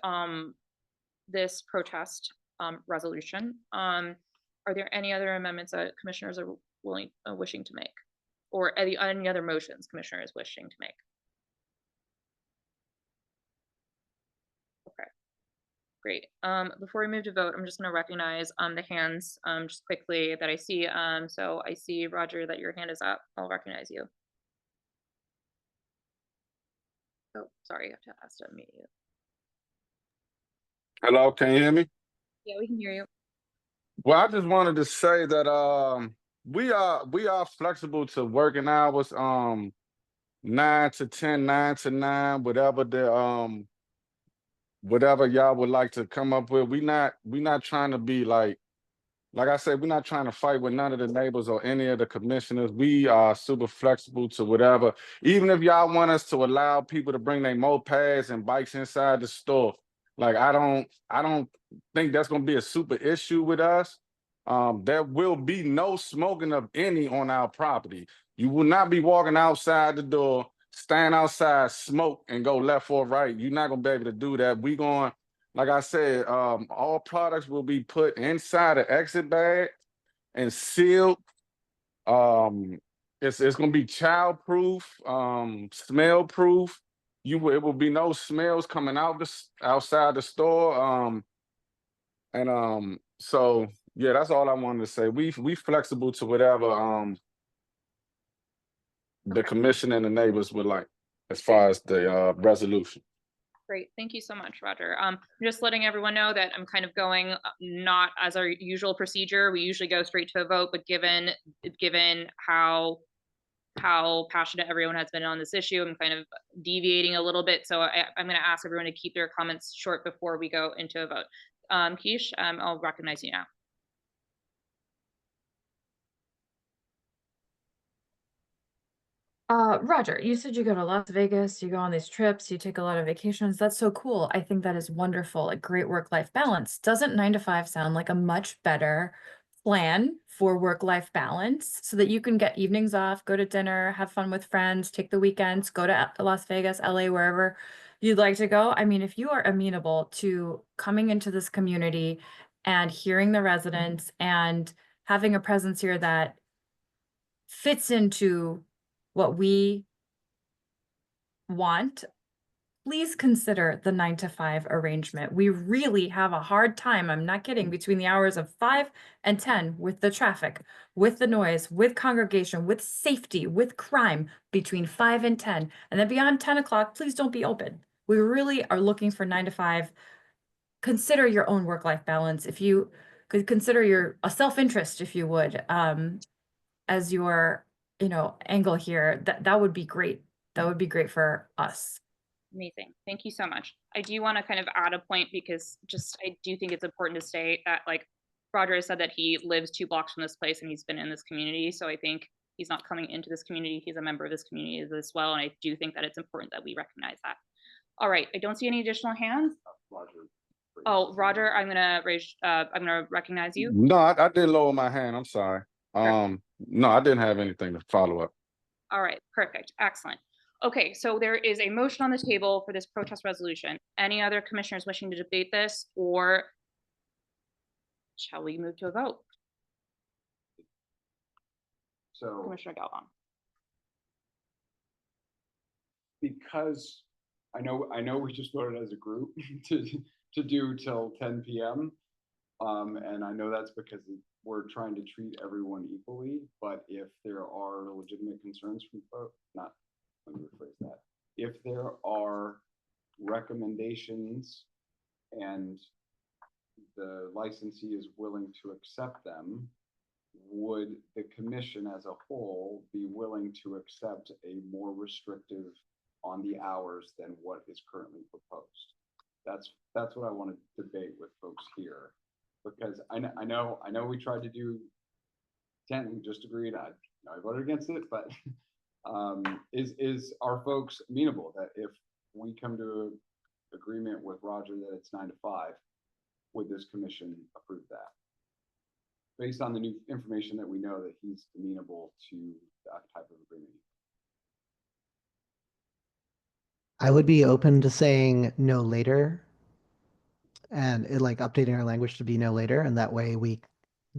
this protest resolution. Are there any other amendments that commissioners are wishing to make? Or any other motions commissioners wishing to make? Okay, great. Before we move to vote, I'm just gonna recognize the hands just quickly that I see. So I see, Roger, that your hand is up. I'll recognize you. Oh, sorry, I have to ask to unmute you. Hello, can you hear me? Yeah, we can hear you. Well, I just wanted to say that we are flexible to working hours, 9 to 10, 9 to 9, whatever y'all would like to come up with. We not trying to be like I said, we're not trying to fight with none of the neighbors or any of the commissioners. We are super flexible to whatever. Even if y'all want us to allow people to bring their mopeds and bikes inside the store, like I don't think that's gonna be a super issue with us. There will be no smoking of any on our property. You will not be walking outside the door, stand outside, smoke, and go left or right. You're not gonna be able to do that. We going, like I said, all products will be put inside an exit bag and sealed. It's gonna be child proof, smell proof. It will be no smells coming outside the store. So yeah, that's all I wanted to say. We flexible to whatever the commission and the neighbors would like as far as the resolution. Great, thank you so much, Roger. I'm just letting everyone know that I'm kind of going not as our usual procedure. We usually go straight to a vote, but given how passionate everyone has been on this issue, I'm kind of deviating a little bit. So I'm going to ask everyone to keep their comments short before we go into a vote. Keish, I'll recognize you now. Roger, you said you go to Las Vegas, you go on these trips, you take a lot of vacations. That's so cool. I think that is wonderful. A great work-life balance. Doesn't 9 to 5 sound like a much better plan for work-life balance so that you can get evenings off, go to dinner, have fun with friends, take the weekends, go to Las Vegas, LA, wherever you'd like to go? I mean, if you are amenable to coming into this community and hearing the residents and having a presence here that fits into what we want, please consider the 9 to 5 arrangement. We really have a hard time, I'm not kidding, between the hours of 5 and 10 with the traffic, with the noise, with congregation, with safety, with crime between 5 and 10. And then beyond 10 o'clock, please don't be open. We really are looking for 9 to 5. Consider your own work-life balance. If you could consider a self-interest, if you would, as your angle here, that would be great. That would be great for us. Amazing. Thank you so much. I do want to kind of add a point because I do think it's important to state that like Roger has said that he lives 2 blocks from this place and he's been in this community. So I think he's not coming into this community. He's a member of this community as well. And I do think that it's important that we recognize that. All right. I don't see any additional hands. Oh, Roger, I'm gonna recognize you. No, I did lower my hand. I'm sorry. No, I didn't have anything to follow up. All right, perfect, excellent. Okay, so there is a motion on the table for this protest resolution. Any other commissioners wishing to debate this, or shall we move to a vote? So Commissioner Galvin. Because I know we just voted as a group to do till 10 p.m. And I know that's because we're trying to treat everyone equally, but if there are legitimate concerns from folks, let me rephrase that. if there are recommendations and the licensee is willing to accept them, would the commission as a whole be willing to accept a more restrictive on the hours than what is currently proposed? That's what I want to debate with folks here, because I know we tried to do 10, we just agreed. I voted against it, but is our folks amenable that if we come to an agreement with Roger that it's 9 to 5, would this commission approve that? Based on the new information that we know that he's amenable to that type of agreement. I would be open to saying no later and like updating our language to be no later. And that way we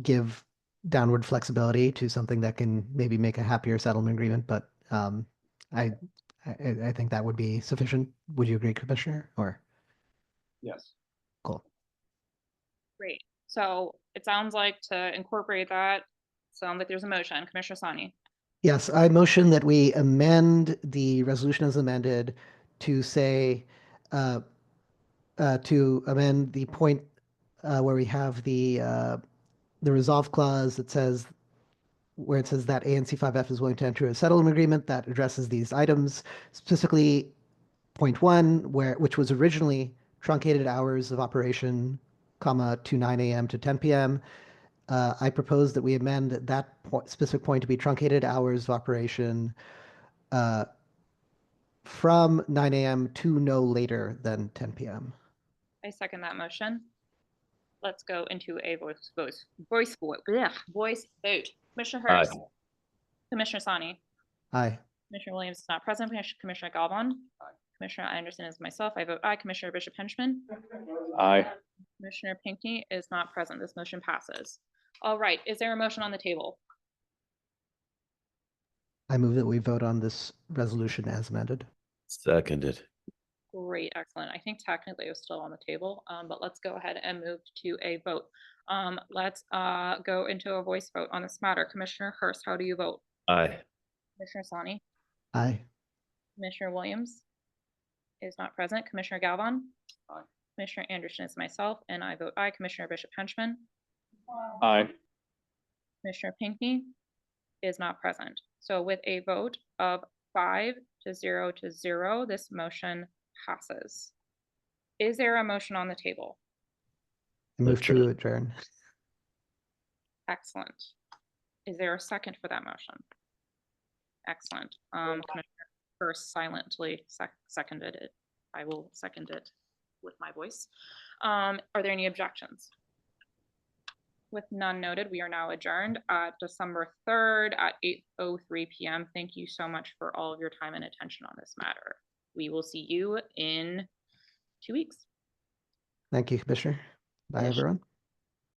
give downward flexibility to something that can maybe make a happier settlement agreement. But I think that would be sufficient. Would you agree, Commissioner? Or yes. Cool. Great. So it sounds like to incorporate that, sounds like there's a motion. Commissioner Sani. Yes, I motion that we amend the resolution as amended to say, to amend the point where we have the resolve clause that says, where it says that ANC 5F is willing to enter a settlement agreement that addresses these items, specifically point 1, which was originally truncated hours of operation, comma, to 9 a.m. to 10 p.m. I propose that we amend that specific point to be truncated hours of operation from 9 a.m. to no later than 10 p.m. I second that motion. Let's go into a voice vote. Commissioner Hurst. Aye. Commissioner Sani. Aye. Commissioner Williams is not present. Commissioner Galvin. Aye. Commissioner Anderson is myself. I vote aye. Commissioner Bishop Henchman. Aye. Commissioner Pinckney is not present. This motion passes. All right. Is there a motion on the table? I move that we vote on this resolution as amended. Seconded. Great, excellent. I think technically it was still on the table, but let's go ahead and move to a vote. Let's go into a voice vote on this matter. Commissioner Hurst, how do you vote? Aye. Commissioner Sani. Aye. Commissioner Williams is not present. Commissioner Galvin. Aye. Commissioner Anderson is myself, and I vote aye. Commissioner Bishop Henchman. Aye. Commissioner Pinckney is not present. So with a vote of 5-0 to 0, this motion passes. Is there a motion on the table? I move to adjourn. Excellent. Is there a second for that motion? Excellent. Commissioner Hurst silently seconded it. I will second it with my voice. Are there any objections? With none noted, we are now adjourned at December 3rd at 8:03 p.m. Thank you so much for all of your time and attention on this matter. We will see you in 2 weeks. Thank you, Commissioner. Bye, everyone.